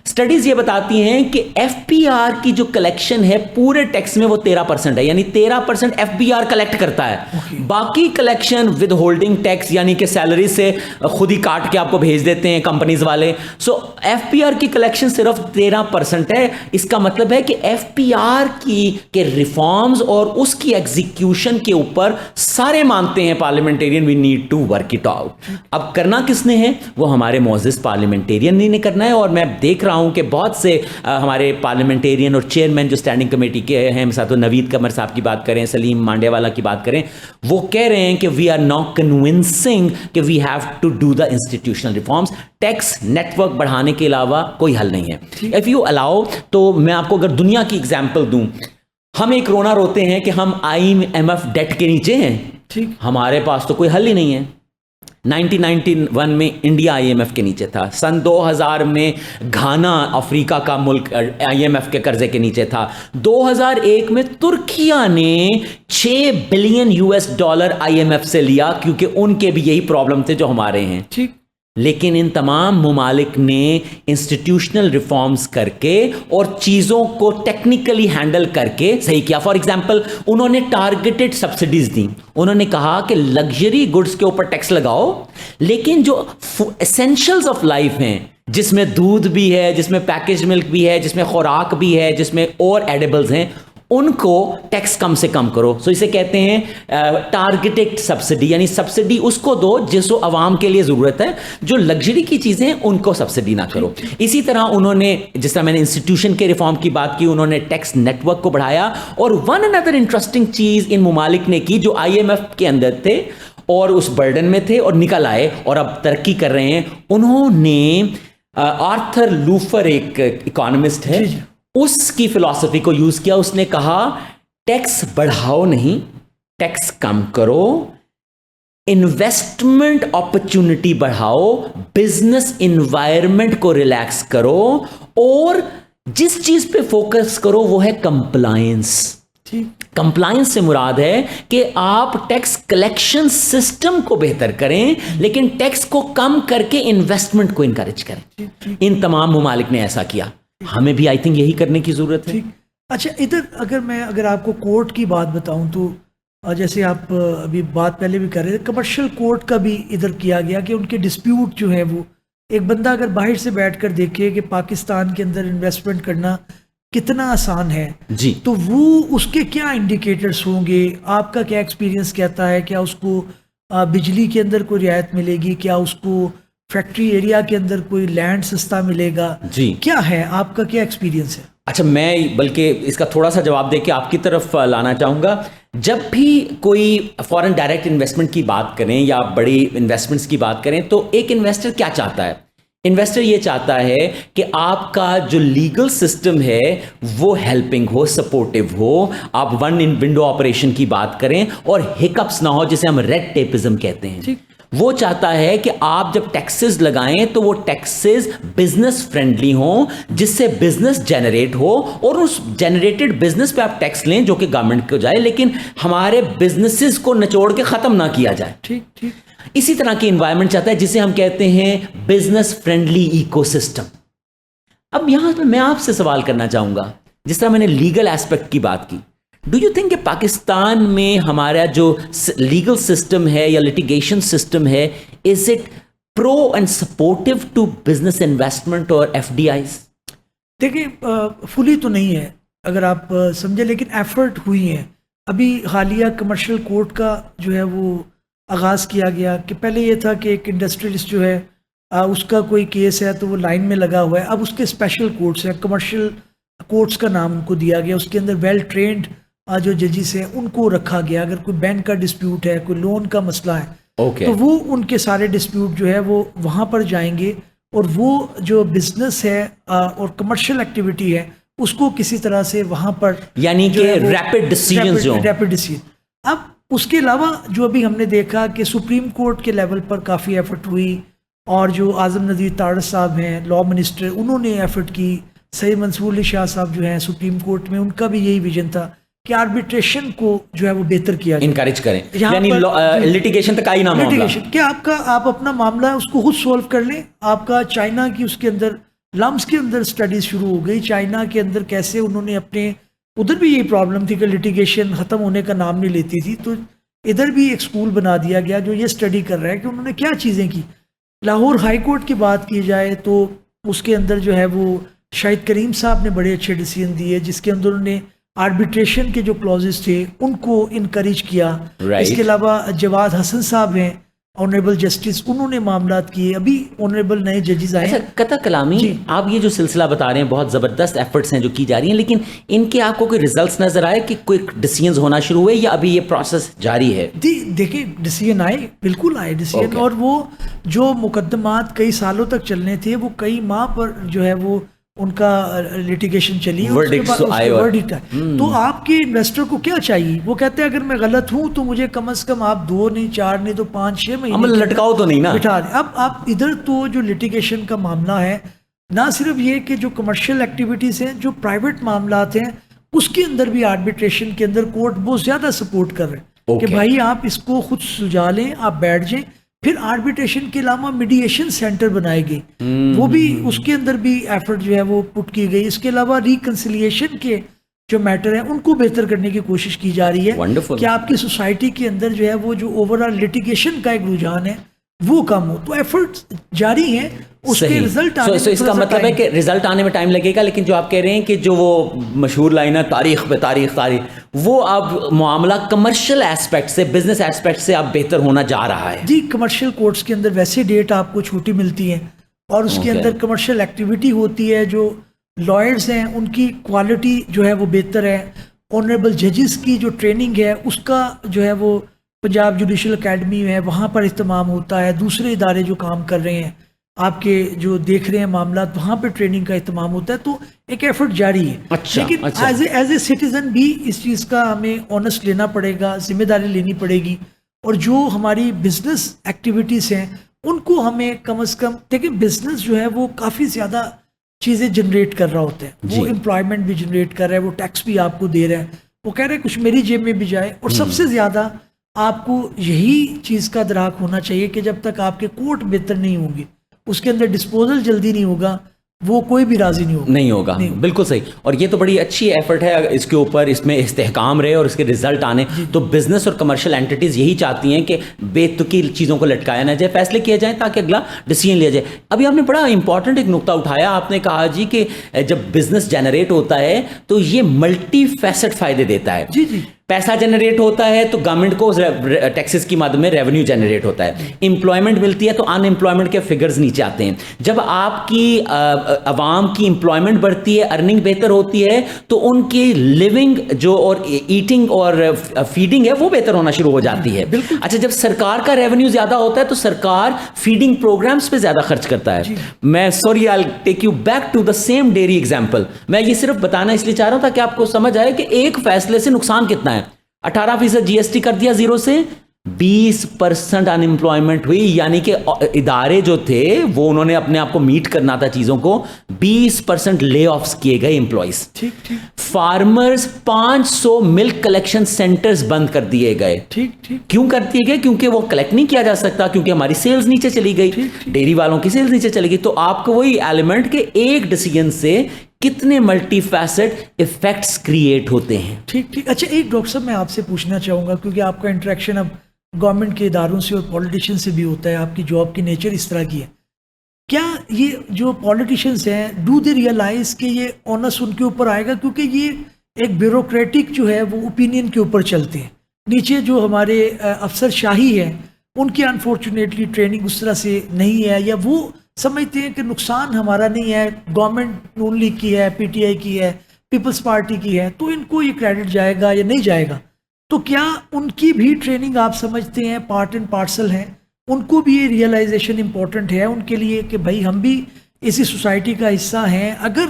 Speaker 2: स्टडीज ये बताती हैं कि FPR की जो कलेक्शन है पूरे टैक्स में वो 13% है, यानी 13% FPR कलेक्ट करता है। बाकी कलेक्शन विद होल्डिंग टैक्स, यानी कि सैलरी से खुद ही काट के आपको भेज देते हैं कंपनीज वाले। सो FPR की कलेक्शन सिर्फ 13% है। इसका मतलब है कि FPR के रिफॉर्म्स और उसकी एग्जीक्यूशन के ऊपर सारे मानते हैं parliamentarian, we need to work it out. अब करना किसने है? वो हमारे मोअज़्ज़िज़ पार्लियामेंटेरियन ने करना है, और मैं देख रहा हूं कि बहुत से हमारे पार्लियामेंटेरियन और चेयरमैन जो स्टैंडिंग कमेटी के हैं, साथ नवीद कमर साहब की बात करें, सलीम मांडेवाला की बात करें, वो कह रहे हैं कि वी आर नॉट कन्विंसिंग कि we have to do the institutional reforms. Tax network बढ़ाने के अलावा कोई हल नहीं है। इफ यू अलाउ, तो मैं आपको अगर दुनिया की एग्जाम्पल दूं, हम एक रोना रोते हैं कि हम IMF डेट के नीचे हैं, ठीक, हमारे पास तो कोई हल ही नहीं है। 1991 में इंडिया IMF के नीचे था, सन 2000 में घाना अफ्रीका का मुल्क IMF के कर्जे के नीचे था, 2001 में तुर्किया ने $6 बिलियन IMF से लिया, क्योंकि उनके भी यही प्रॉब्लम थे जो हमारे हैं, ठीक। लेकिन इन तमाम मुमालिक ने इंस्टीट्यूशनल रिफॉर्म्स करके और चीज़ों को टेक्निकली हैंडल करके सही किया। फॉर एग्जांपल, उन्होंने टारगेटेड सब्सिडीज दी, उन्होंने कहा कि लग्जरी गुड्स के ऊपर टैक्स लगाओ, लेकिन जो एसेंशियल्स ऑफ लाइफ हैं, जिसमें दूध भी है, जिसमें पैकेज मिल्क भी है, जिसमें खुराक भी है, जिसमें और एडिबल्स हैं, उनको टैक्स कम से कम करो। सो इसे कहते हैं टारगेटेड सब्सिडी, यानी सब्सिडी उसको दो जिसको आवाम के लिए जरूरत है, जो लग्जरी की चीजें हैं उनको सब्सिडी ना करो। इसी तरह उन्होंने, जिस तरह मैंने इंस्टीट्यूशन के रिफॉर्म की बात की, उन्होंने टैक्स नेटवर्क को बढ़ाया। और वन अनदर इंटरेस्टिंग चीज इन मुमालिक ने की जो IMF के अंदर थे और उस बर्डन में थे और निकल आए और अब तरक्की कर रहे हैं, उन्होंने आर्थर लूफर एक इकोनॉमिस्ट है, उसकी फिलॉसफी को यूज किया। उसने कहा टैक्स बढ़ाओ नहीं, टैक्स कम करो, इन्वेस्टमेंट अपॉर्चुनिटी बढ़ाओ, बिजनेस इन्वायरमेंट को रिलैक्स करो, और जिस चीज पे फोकस करो वो है कंप्लायंस। कंप्लायंस से मुराद है कि आप टैक्स कलेक्शन सिस्टम को बेहतर करें, लेकिन टैक्स को कम करके इन्वेस्टमेंट को इनकरेज करें। इन तमाम ममालिक ने ऐसा किया, हमें भी आई थिंक यही करने की जरूरत है।
Speaker 1: अच्छा, इधर अगर आपको कोर्ट की बात बताऊं तो जैसे आप अभी बात पहले भी कर रहे थे, कमर्शियल कोर्ट का भी इधर किया गया कि उनके डिस्प्यूट जो है वो, एक बंदा अगर बाहर से बैठकर देखे कि पाकिस्तान के अंदर इन्वेस्टमेंट करना कितना आसान है
Speaker 2: जी,
Speaker 1: तो वो उसके क्या इंडिकेटर्स होंगे, आपका क्या एक्सपीरियंस कहता है? क्या उसको बिजली के अंदर कोई रियायत मिलेगी? क्या उसको फैक्ट्री एरिया के अंदर कोई लैंड सस्ता मिलेगा?
Speaker 2: जी,
Speaker 1: क्या है आपका, क्या एक्सपीरियंस है?
Speaker 2: अच्छा, मैं बल्कि इसका थोड़ा सा जवाब देके आपकी तरफ लाना चाहूँगा। जब भी कोई फॉरेन डायरेक्ट इन्वेस्टमेंट की बात करें या बड़ी इन्वेस्टमेंट्स की बात करें, तो एक इन्वेस्टर क्या चाहता है? इन्वेस्टर ये चाहता है कि आपका जो लीगल सिस्टम है वो हेल्पिंग हो, सपोर्टिव हो, आप वन इन विंडो ऑपरेशन की बात करें और हिकअप्स ना हो, जिसे हम रेड टेपिज्म कहते हैं। वो चाहता है कि आप जब टैक्सेस लगाएं तो वो टैक्सेस बिजनेस फ्रेंडली हों, जिससे बिजनेस जनरेट हो, और उस जनरेटेड बिजनेस पे आप टैक्स लें जो कि गवर्नमेंट को जाए, लेकिन हमारे बिजनेसेस को निचोड़ के खत्म ना किया जाए।
Speaker 1: ठीक।
Speaker 2: इसी तरह की एनवायरनमेंट चाहता है जिसे हम कहते हैं बिजनेस फ्रेंडली इकोसिस्टम। अब यहां पर मैं आपसे सवाल करना चाहूंगा, जिस तरह मैंने लीगल एस्पेक्ट की बात की, डू यू थिंक कि पाकिस्तान में हमारा जो लीगल सिस्टम है या लिटिगेशन सिस्टम है, is it pro and supportive to business investment और एफडीआईज?
Speaker 1: देखिए, फुली तो नहीं है अगर आप समझे, लेकिन एफर्ट हुई है। अभी हालिया कमर्शियल कोर्ट का जो है वो आगाज़ किया गया कि पहले ये था कि एक इंडस्ट्रियलिस्ट जो है उसका कोई केस है तो वो लाइन में लगा हुआ है, अब उसके स्पेशल कोर्ट्स हैं, कमर्शियल कोर्ट्स का नाम उनको दिया गया, उसके अंदर वेल ट्रेंड जो जजेस हैं उनको रखा गया। अगर कोई बैंक का डिस्प्यूट है, कोई लोन का मसला है, तो वो उनके सारे डिस्प्यूट जो है वो वहाँ पर जाएंगे, और वो जो बिजनेस है और कमर्शियल एक्टिविटी है उसको किसी तरह से वहाँ पर,
Speaker 2: यानी कि रैपिड
Speaker 1: डिसीजन। अब उसके अलावा जो अभी हमने देखा कि सुप्रीम कोर्ट के लेवल पर काफ़ी एफर्ट हुई, और जो आज़म नज़ीर तारड़ साहब हैं लॉ मिनिस्टर, उन्होंने एफर्ट की। सैयद मंसूर अली शाह साहब जो हैं सुप्रीम कोर्ट में, उनका भी यही विजन था कि आर्बिट्रेशन को जो है वो बेहतर किया जाए,
Speaker 2: इनकरेज करें, यानी लिटिगेशन तक आई ना
Speaker 1: लिटिगेशन क्या आप अपना मामला है उसको खुद सोल्व कर लें। आपका चाइना की उसके अंदर लम्स के अंदर स्टडीज शुरू हो गई, चाइना के अंदर कैसे उन्होंने अपने, उधर भी यही प्रॉब्लम थी कि लिटिगेशन ख़त्म होने का नाम नहीं लेती थी, तो इधर भी एक स्कूल बना दिया गया जो ये स्टडी कर रहा है कि उन्होंने क्या चीज़ें की। लाहौर हाई कोर्ट की बात की जाए तो उसके अंदर जो है वो शाहिद करीम साहब ने बड़े अच्छे डिसीजन दिए, जिसके अंदर उन्होंने आर्बिट्रेशन के जो क्लॉजेस थे उनको इनकरेज किया। इसके अलावा जवाद हसन साहब हैं ऑनरेबल जस्टिस, उन्होंने मामलात किए। अभी ऑनरेबल नए जजेस आए।
Speaker 2: अच्छा, कता कलामी, आप ये जो सिलसिला बता रहे हैं बहुत ज़बरदस्त एफर्ट्स हैं जो की जा रही हैं, लेकिन इनके आपको कोई रिजल्ट्स नजर आए कि कोई डिसीजंस होना शुरू हुए, या अभी ये प्रोसेस जारी है?
Speaker 1: देखिए, डिसीजन आए, बिल्कुल आए डिसीजन, और वो जो मुकदमात कई सालों तक चलने थे वो कई माह पर जो है वो उनका लिटिगेशन चली, वर्डिक्ट आए। तो आपके इन्वेस्टर को क्या चाहिए? वो कहते हैं अगर मैं गलत हूं तो मुझे कम से कम आप 2 नहीं 4 नहीं तो 5-6 महीने
Speaker 2: लटकाओ तो नहीं ना,
Speaker 1: बिठा दें। अब आप इधर तो जो लिटिगेशन का मामला है, ना सिर्फ ये कि जो कमर्शियल एक्टिविटीज हैं, जो प्राइवेट मामलात हैं, उसके अंदर भी आर्बिट्रेशन के अंदर कोर्ट बहुत ज्यादा सपोर्ट कर रहे हैं कि भाई आप इसको खुद सुलझा लें, आप बैठ जाएं। फिर आर्बिट्रेशन के अलावा मीडिएशन सेंटर बनाए गए, वो भी उसके अंदर भी एफर्ट जो है वो पुट की गई। इसके अलावा रिकंसिलिएशन के जो मैटर है उनको बेहतर करने की कोशिश की जा रही है कि आपकी सोसाइटी के अंदर जो है वो जो ओवरऑल लिटिगेशन का एक रुझान है वो कम हो। तो एफर्ट्स जारी हैं, उसके रिजल्ट आने में
Speaker 2: इसका मतलब है कि रिजल्ट आने में टाइम लगेगा, लेकिन जो आप कह रहे हैं कि जो वो मशहूर लाइन है तारीख पे तारीख, वो अब मामला कमर्शियल एस्पेक्ट से, बिजनेस एस्पेक्ट से अब बेहतर होना जा रहा है।
Speaker 1: जी, कमर्शियल कोर्ट्स के अंदर वैसे डेट आपको छुट्टी मिलती है, और उसके अंदर कमर्शियल एक्टिविटी होती है, जो लॉयर्स हैं उनकी क्वालिटी जो है वो बेहतर है। ऑनरेबल जजेस की जो ट्रेनिंग है उसका जो है वो पंजाब जुडिशल अकेडमी है, वहाँ पर इस्तेमाल होता है। दूसरे इदारे जो काम कर रहे हैं आपके जो देख रहे हैं मामला, वहाँ पे ट्रेनिंग का इत्माम होता है। तो एक एफर्ट जारी है। लेकिन एज ए सिटीजन भी इस चीज़ का हमें ऑनेस्ट लेना पड़ेगा, जिम्मेदारी लेनी पड़ेगी। और जो हमारी बिजनेस एक्टिविटीज़ हैं उनको हमें कम से कम, देखिए बिजनेस जो है वो काफ़ी ज़्यादा चीज़ें जनरेट कर रहा होता है, वो एम्प्लॉयमेंट भी जनरेट कर रहा है, वो टैक्स भी आपको दे रहा है, वो कह रहे हैं कुछ मेरी जेब में भी जाए। और सबसे ज़्यादा आपको यही चीज़ का अदराक होना चाहिए कि जब तक आपके कोर्ट बेहतर नहीं होंगे, उसके अंदर डिस्पोजल जल्दी नहीं होगा, वो कोई भी राजी नहीं होगा।
Speaker 2: बिल्कुल सही। और ये तो बड़ी अच्छी एफर्ट है इसके ऊपर, इसमें इस्तेहकाम रहे और इसके रिजल्ट आने। तो बिजनेस और कमर्शियल एंटिटीज यही चाहती हैं कि बेतुकी चीज़ों को लटकाया ना जाए, फैसले किए जाएं ताकि अगला डिसीजन लिया जाए। अभी आपने बड़ा इंपॉर्टेंट एक नुक्ता उठाया, आपने कहा जी कि जब बिजनेस जनरेट होता है तो ये मल्टी फैसेट फायदे देता है।
Speaker 1: जी।
Speaker 2: पैसा जनरेट होता है तो गवर्नमेंट को टैक्सेस की मदद में रेवेन्यू जनरेट होता है, एम्प्लॉयमेंट मिलती है तो अनएम्प्लॉयमेंट के फिगर्स नीचे आते हैं। जब आपकी अवाम की एम्प्लॉयमेंट बढ़ती है, अर्निंग बेहतर होती है, तो उनकी लिविंग जो और ईटिंग और फीडिंग है वो बेहतर होना शुरू हो जाती है। अच्छा, जब सरकार का रेवेन्यू ज्यादा होता है तो सरकार फीडिंग प्रोग्राम्स पे ज्यादा खर्च करता है। मैं sorry, I take you back to the same dairy example. मैं ये सिर्फ बताना इसलिए चाह रहा हूं ताकि आपको समझ आए कि एक फैसले से नुकसान कितना है। 18% जीएसटी कर दिया जीरो से, 20% अनएम्प्लॉयमेंट हुई, यानी कि इदारे जो थे वो उन्होंने अपने आप को मीट करना था चीजों को, 20% ले ऑफ्स किए गए एम्प्लॉइज।
Speaker 1: ठीक।
Speaker 2: फार्मर्स 500 मिल्क कलेक्शन सेंटर्स बंद कर दिए गए।
Speaker 1: ठीक।
Speaker 2: क्यों कर दिए गए? क्योंकि वो कलेक्ट नहीं किया जा सकता, क्योंकि हमारी सेल्स नीचे चली गई, डेयरी वालों की सेल्स नीचे चली गई। तो आपको वही एलिमेंट के एक डिसीजन से कितने मल्टी फैसेट इफेक्ट्स क्रिएट होते हैं।
Speaker 1: ठीक। अच्छा, एक डॉक्टर साहब मैं आपसे पूछना चाहूँगा, क्योंकि आपका इंटरेक्शन अब गवर्नमेंट के इदारों से और पॉलिटिशियन से भी होता है, आपकी जॉब की नेचर इस तरह की है। क्या ये जो पॉलिटिशियंस हैं, डू दे रियलाइज कि ये ऑनस उनके ऊपर आएगा? क्योंकि ये एक ब्यूरोक्रेटिक जो है वो ओपिनियन के ऊपर चलते हैं, नीचे जो हमारे अफसरशाही है उनकी अनफॉर्चुनेटली ट्रेनिंग उस तरह से नहीं है, या वो समझते हैं कि नुकसान हमारा नहीं है, गवर्नमेंट नून लीग की है, पीटीआई की है, पीपल्स पार्टी की है, तो इनको ये क्रेडिट जाएगा या नहीं जाएगा। तो क्या उनकी भी ट्रेनिंग आप समझते हैं पार्ट एंड पार्सल है? उनको भी ये रियलाइजेशन इंपॉर्टेंट है उनके लिए कि भाई हम भी इसी सोसाइटी का हिस्सा हैं, अगर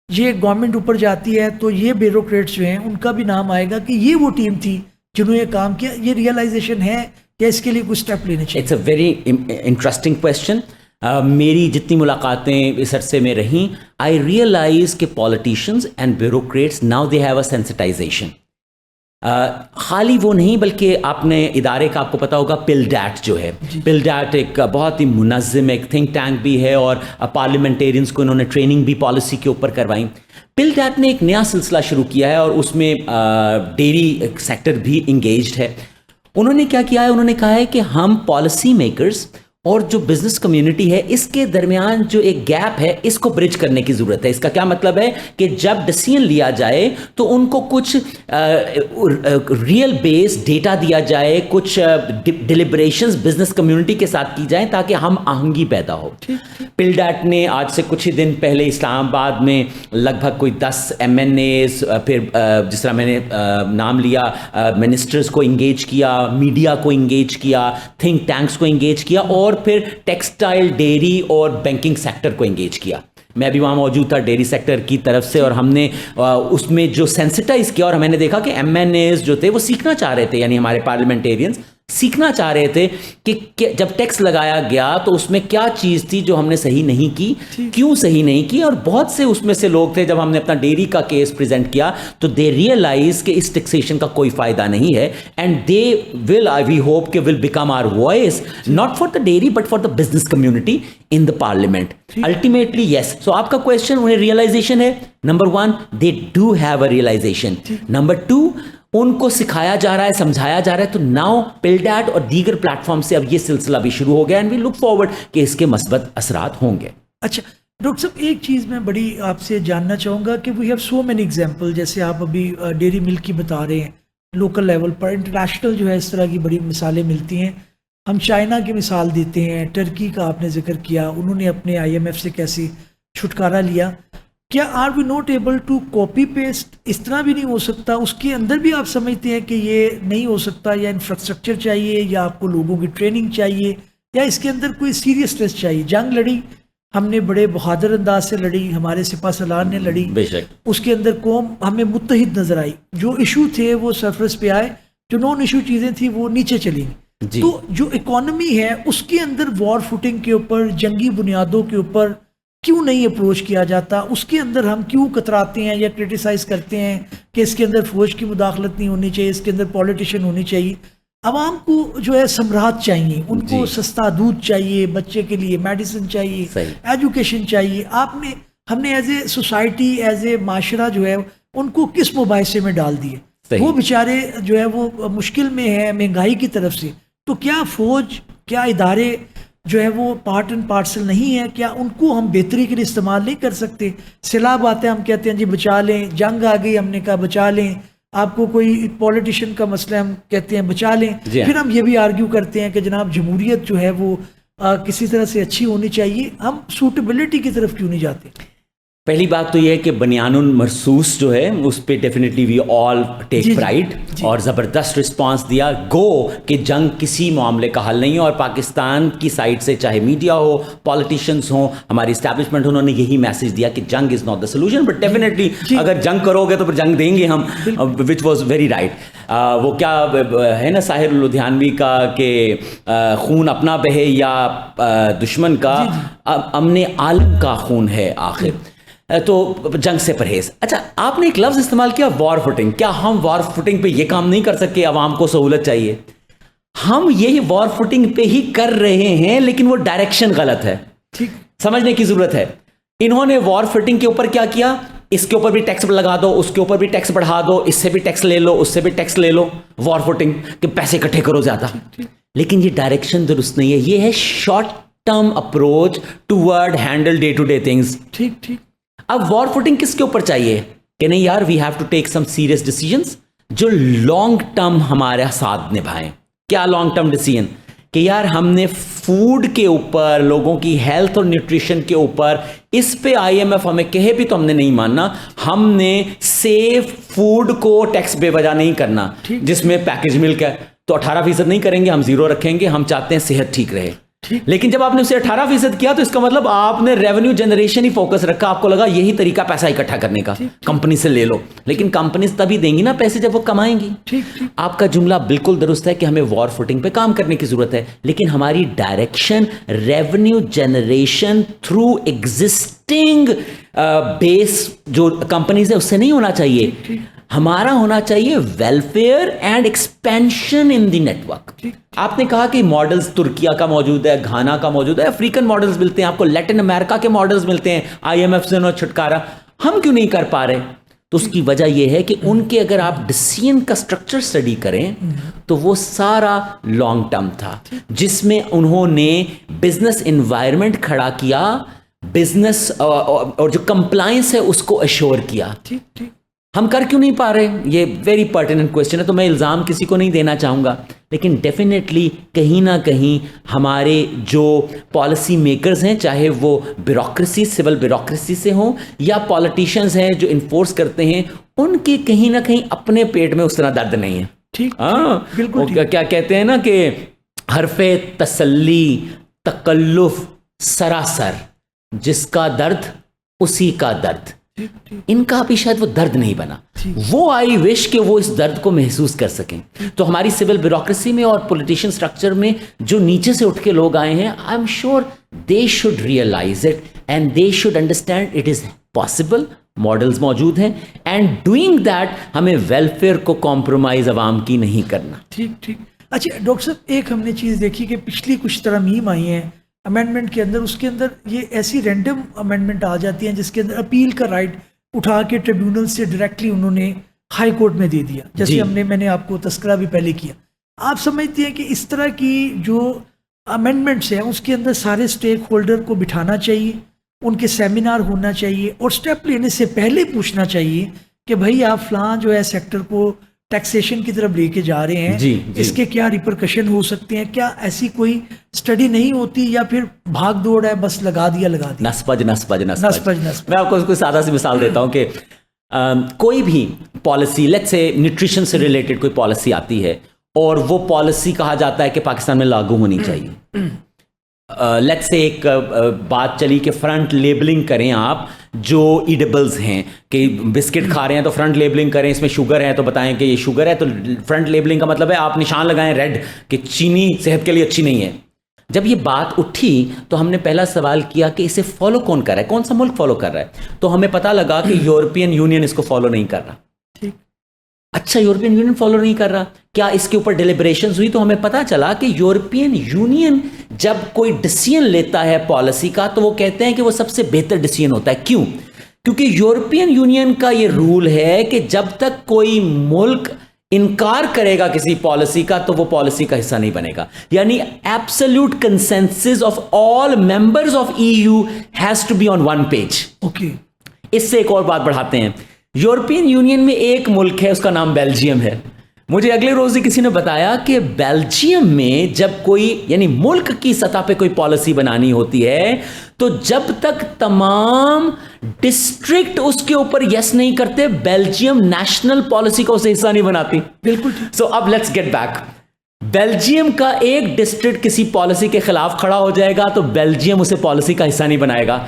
Speaker 1: ये गवर्नमेंट ऊपर जाती है तो ये ब्यूरोक्रेट्स जो हैं उनका भी नाम आएगा कि ये वो टीम थी जिन्होंने ये काम किया। ये रियलाइजेशन है या इसके लिए कुछ स्टेप लेने चाहिए?
Speaker 2: It's a very interesting question. मेरी जितनी मुलाकातें इस अरसे में रहीं, आई रियलाइज के politicians and bureaucrats now they have a sensitisation. खाली वो नहीं, बल्कि आपने इदारे का आपको पता होगा पिलडैट जो है, पिलडैट एक बहुत ही मुनज़्ज़म एक थिंक टैंक भी है और पार्लियामेंटेरियंस को इन्होंने ट्रेनिंग भी पॉलिसी के ऊपर करवाई। पिलडैट ने एक नया सिलसिला शुरू किया है और उसमें डेयरी सेक्टर भी इंगेज्ड है। उन्होंने क्या किया है, उन्होंने कहा है कि हम पॉलिसी मेकर्स और जो बिजनेस कम्युनिटी है इसके दरमियान जो एक गैप है इसको ब्रिज करने की ज़रूरत है। इसका क्या मतलब है कि जब डिसीजन लिया जाए तो उनको कुछ रियल बेस डेटा दिया जाए, कुछ डिलिब्रेशंस बिजनेस कम्युनिटी के साथ की जाए ताकि हम आहंगी पैदा हो। पिलडैट ने आज से कुछ ही दिन पहले इस्लामाबाद में लगभग कोई 10 MNAs, फिर जिस तरह मैंने नाम लिया, मिनिस्टर्स को इंगेज किया, मीडिया को इंगेज किया, थिंक टैंक्स को इंगेज किया और फिर टेक्सटाइल, डेयरी और बैंकिंग सेक्टर को एंगेज किया। मैं भी वहाँ मौजूद था डेयरी सेक्टर की तरफ से और हमने उसमें जो सेंसिटाइज किया और मैंने देखा कि MNAs जो थे वो सीखना चाह रहे थे, यानी हमारे पार्लियामेंटेरियंस सीखना चाह रहे थे कि जब टैक्स लगाया गया तो उसमें क्या चीज़ थी जो हमने सही नहीं की, क्यों सही नहीं की। और बहुत से उसमें से लोग थे, जब हमने अपना डेयरी का केस प्रेजेंट किया तो दे रियलाइज कि इस टैक्सेशन का कोई फ़ायदा नहीं है and they will, we hope कि will become our voice not for the dairy but for the business community in the parliament ultimately. Yes, so आपका क्वेश्चन, उन्हें रियलाइजेशन है। Number 1, they do have a realization. Number 2, उनको सिखाया जा रहा है, समझाया जा रहा है। तो नाउ पिलडैट और दीगर प्लेटफॉर्म से अब ये सिलसिला भी शुरू हो गया एंड वी लुक फॉरवर्ड कि इसके मस्बत असरात होंगे।
Speaker 1: अच्छा डॉक्टर साहब, एक चीज़ मैं बड़ी आपसे जानना चाहूँगा कि we have so many example, जैसे आप अभी डेयरी मिल्क की बता रहे हैं, लोकल लेवल पर, इंटरनेशनल जो है इस तरह की बड़ी मिसालें मिलती हैं। हम चाइना की मिसाल देते हैं, टर्की का आपने जिक्र किया, उन्होंने अपने IMF से कैसे छुटकारा लिया। क्या are we not able to copy paste? इस तरह भी नहीं हो सकता? उसके अंदर भी आप समझते हैं कि ये नहीं हो सकता, या इंफ्रास्ट्रक्चर चाहिए, या आपको लोगों की ट्रेनिंग चाहिए, या इसके अंदर कोई सीरियसनेस चाहिए? जंग लड़ी हमने बड़े बहादुर अंदाज से लड़ी, हमारे सिपा सलार ने लड़ी,
Speaker 2: बेशक
Speaker 1: उसके अंदर कौम हमें मुत्तहिद नजर आई। जो इशू थे वो सरफेस पे आए, जो नॉन इशू चीज़ें थी वो नीचे चली।
Speaker 2: जी।
Speaker 1: तो जो इकोनॉमी है उसके अंदर वॉर फुटिंग के ऊपर, जंगी बुनियादों के ऊपर क्यों नहीं अप्रोच किया जाता? उसके अंदर हम क्यों कतराते हैं या क्रिटिसाइज करते हैं कि इसके अंदर फौज की मुदाखलत नहीं होनी चाहिए, इसके अंदर पॉलिटिशियन होनी चाहिए? आवाम को जो है सम्राट चाहिए, उनको
Speaker 2: जी।
Speaker 1: सस्ता दूध चाहिए, बच्चे के लिए मेडिसिन चाहिए,
Speaker 2: सही।
Speaker 1: एजुकेशन चाहिए। हमने as a society, as a माशरा जो है उनको किस मुबाहिसे में डाल दिए?
Speaker 2: सही।
Speaker 1: वो बेचारे जो है वो मुश्किल में है महंगाई की तरफ से। तो क्या फौज, क्या इदारे जो है वो पार्ट एंड पार्सल नहीं है? क्या उनको हम बेहतरी के लिए इस्तेमाल नहीं कर सकते? सैलाब आते हैं, हम कहते हैं जी बचा लें, जंग आ गई, हमने कहा बचा लें, आपको कोई पॉलिटिशियन का मसला, हम कहते हैं बचा लें।
Speaker 2: जी।
Speaker 1: फिर हम ये भी आर्ग्यू करते हैं कि जनाब जमहूरियत जो है वो किसी तरह से अच्छी होनी चाहिए। हम सूटेबिलिटी की तरफ क्यों नहीं जाते?
Speaker 2: पहली बात तो यह है कि बनियानुन मरसूस जो है उस पर डेफिनेटली वी ऑल टेक
Speaker 1: जी,
Speaker 2: प्राइड,
Speaker 1: जी।
Speaker 2: और ज़बरदस्त रिस्पांस दिया गो कि जंग किसी मामले का हल नहीं है। और पाकिस्तान की साइड से चाहे मीडिया हो, पॉलिटिशियंस हो, हमारी इस्टेब्लिशमेंट, उन्होंने यही मैसेज दिया कि जंग is not the solution, but definitely अगर जंग करोगे तो फिर जंग देंगे हम, विच वॉज वेरी राइट। वो क्या है ना साहिर लुधियानवी का कि खून अपना बहे या दुश्मन का, अमने आलम का खून है आखिर। तो जंग से परहेज। अच्छा, आपने एक लफ्ज इस्तेमाल किया वॉर फुटिंग। क्या हम वॉर फुटिंग पे ये काम नहीं कर सकते? आवाम को सहूलत चाहिए, हम यही वॉर फुटिंग पे ही कर रहे हैं, लेकिन वो डायरेक्शन गलत है।
Speaker 1: ठीक,
Speaker 2: समझने की जरूरत है। इन्होंने वॉर फुटिंग के ऊपर क्या किया? इसके ऊपर भी टैक्स लगा दो, उसके ऊपर भी टैक्स बढ़ा दो, इससे भी टैक्स ले लो, उससे भी टैक्स ले लो। वॉर फुटिंग कि पैसे इकट्ठे करो ज्यादा। लेकिन ये डायरेक्शन दुरुस्त नहीं है। ये है short term approach toward handle day to day things.
Speaker 1: ठीक, ठीक।
Speaker 2: अब वॉर फुटिंग किसके ऊपर चाहिए कि नहीं यार, we have to take some serious decisions जो लॉन्ग टर्म हमारे साथ निभाएं। क्या लॉन्ग टर्म डिसीजन? कि यार हमने फूड के ऊपर, लोगों की हेल्थ और न्यूट्रिशन के ऊपर, इस पे IMF हमें कहे भी तो हमने नहीं मानना। हमने सेफ फूड को टैक्स बेवजह नहीं करना, जिसमें पैकेज मिल्क है तो 18% नहीं करेंगे, हम 0 रखेंगे। हम चाहते हैं सेहत ठीक रहे। लेकिन जब आपने उसे 18% किया तो इसका मतलब आपने रेवेन्यू जनरेशन ही फोकस रखा। आपको लगा यही तरीका पैसा इकट्ठा करने का, कंपनी से ले लो। लेकिन कंपनी तभी देंगी ना पैसे जब वो कमाएंगी। आपका जुमला बिल्कुल दुरुस्त है कि हमें वॉर फुटिंग पे काम करने की जरूरत है, लेकिन हमारी direction revenue generation through existing base जो कंपनीज है उससे नहीं होना चाहिए। हमारा होना चाहिए welfare and expansion in the network. आपने कहा कि मॉडल्स तुर्किया का मौजूद है, घाना का मौजूद है, अफ्रीकन मॉडल्स मिलते हैं, आपको लैटिन अमेरिका के मॉडल्स मिलते हैं, IMF से उन्होंने छुटकारा। हम क्यों नहीं कर पा रहे? तो उसकी वजह यह है कि उनके अगर आप डिसीजन का स्ट्रक्चर स्टडी करें तो वो सारा लॉन्ग टर्म था, जिसमें उन्होंने बिजनेस एनवायरनमेंट खड़ा किया, बिजनेस और जो कंप्लायंस है उसको अश्योर किया। हम कर क्यों नहीं पा रहे? ये वेरी पर्टिनेंट क्वेश्चन है। तो मैं इल्ज़ाम किसी को नहीं देना चाहूँगा, लेकिन डेफिनेटली कहीं ना कहीं हमारे जो पॉलिसी मेकर्स हैं, चाहे वो ब्यूरोक्रेसी, सिविल ब्यूरोक्रेसी से हों, या पॉलिटिशियंस हैं जो इन्फोर्स करते हैं, उनके कहीं ना कहीं अपने पेट में उस तरह दर्द नहीं है।
Speaker 1: ठीक,
Speaker 2: हाँ,
Speaker 1: बिल्कुल।
Speaker 2: क्या कहते हैं ना कि हरफे तसल्ली तकल्लुफ सरासर, जिसका दर्द उसी का दर्द। इनका अभी शायद वो दर्द नहीं बना। वो आई विश कि वो इस दर्द को महसूस कर सकें। तो हमारी सिविल ब्यूरोक्रेसी में और पॉलिटिशियन स्ट्रक्चर में जो नीचे से उठ के लोग आए हैं, I am sure they should realise it and they should understand it is possible. Models मौजूद हैं एंड डूइंग दैट हमें वेलफेयर को कॉम्प्रोमाइज अवाम की नहीं करना।
Speaker 1: ठीक। अच्छा डॉक्टर साहब, एक हमने चीज़ देखी कि पिछली कुछ तरमीम आई हैं अमेंडमेंट के अंदर, उसके अंदर ये ऐसी रैंडम अमेंडमेंट आ जाती हैं जिसके अंदर अपील का राइट उठा के ट्रिब्यूनल से डायरेक्टली उन्होंने हाई कोर्ट में दे दिया, जैसे मैंने आपको तस्करा भी पहले किया। आप समझते हैं कि इस तरह की जो अमेंडमेंट्स हैं उसके अंदर सारे स्टेक होल्डर को बिठाना चाहिए, उनके सेमिनार होना चाहिए और स्टेप लेने से पहले पूछना चाहिए कि भाई आप फलां जो है सेक्टर को टैक्सेशन की तरफ लेके जा रहे हैं,
Speaker 2: जी।
Speaker 1: इसके क्या रिपरकशन हो सकते हैं? क्या ऐसी कोई स्टडी नहीं होती या फिर भाग दौड़ है, बस लगा दिया?
Speaker 2: नस्पज।
Speaker 1: मैं
Speaker 2: आपको कोई सादा सी मिसाल देता हूँ कि कोई भी पॉलिसी, लेट्स से न्यूट्रिशन से रिलेटेड कोई पॉलिसी आती है और वो पॉलिसी कहा जाता है कि पाकिस्तान में लागू होनी चाहिए। लेट्स से एक बात चली कि फ्रंट लेबलिंग करें आप जो ईडेबल्स हैं कि बिस्किट खा रहे हैं तो फ्रंट लेबलिंग करें, इसमें शुगर है तो बताएं कि ये शुगर है, तो फ्रंट लेबलिंग का मतलब है आप निशान लगाएं रेड कि चीनी सेहत के लिए अच्छी नहीं है। जब ये बात उठी तो हमने पहला सवाल किया कि इसे फॉलो कौन कर रहा है, कौन सा मुल्क फॉलो कर रहा है, तो हमें पता लगा कि यूरोपियन यूनियन इसको फॉलो नहीं कर रहा।
Speaker 1: ठीक,
Speaker 2: अच्छा, यूरोपियन यूनियन फॉलो नहीं कर रहा, क्या इसके ऊपर डिलिब्रेशंस हुई? तो हमें पता चला कि यूरोपियन यूनियन जब कोई डिसीजन लेता है पॉलिसी का तो वो कहते हैं कि वो सबसे बेहतर डिसीजन होता है। क्यों? क्योंकि यूरोपियन यूनियन का ये रूल है कि जब तक कोई मुल्क इनकार करेगा किसी पॉलिसी का तो वो पॉलिसी का हिस्सा नहीं बनेगा। यानी absolute consensus of all members of EU has to be on one page.
Speaker 1: Okay,
Speaker 2: इससे एक और बात बढ़ाते हैं, यूरोपियन यूनियन में एक मुल्क है, उसका नाम बेल्जियम है। मुझे अगले रोज ही किसी ने बताया कि बेल्जियम में जब कोई यानी मुल्क की सतह पे कोई पॉलिसी बनानी होती है तो जब तक तमाम डिस्ट्रिक्ट उसके ऊपर यस नहीं करते, बेल्जियम नेशनल पॉलिसी का उसे हिस्सा नहीं बनाती।
Speaker 1: बिल्कुल।
Speaker 2: सो अब लेट्स गेट बैक। बेल्जियम का एक डिस्ट्रिक्ट किसी पॉलिसी के खिलाफ खड़ा हो जाएगा तो बेल्जियम उसे पॉलिसी का हिस्सा नहीं बनाएगा।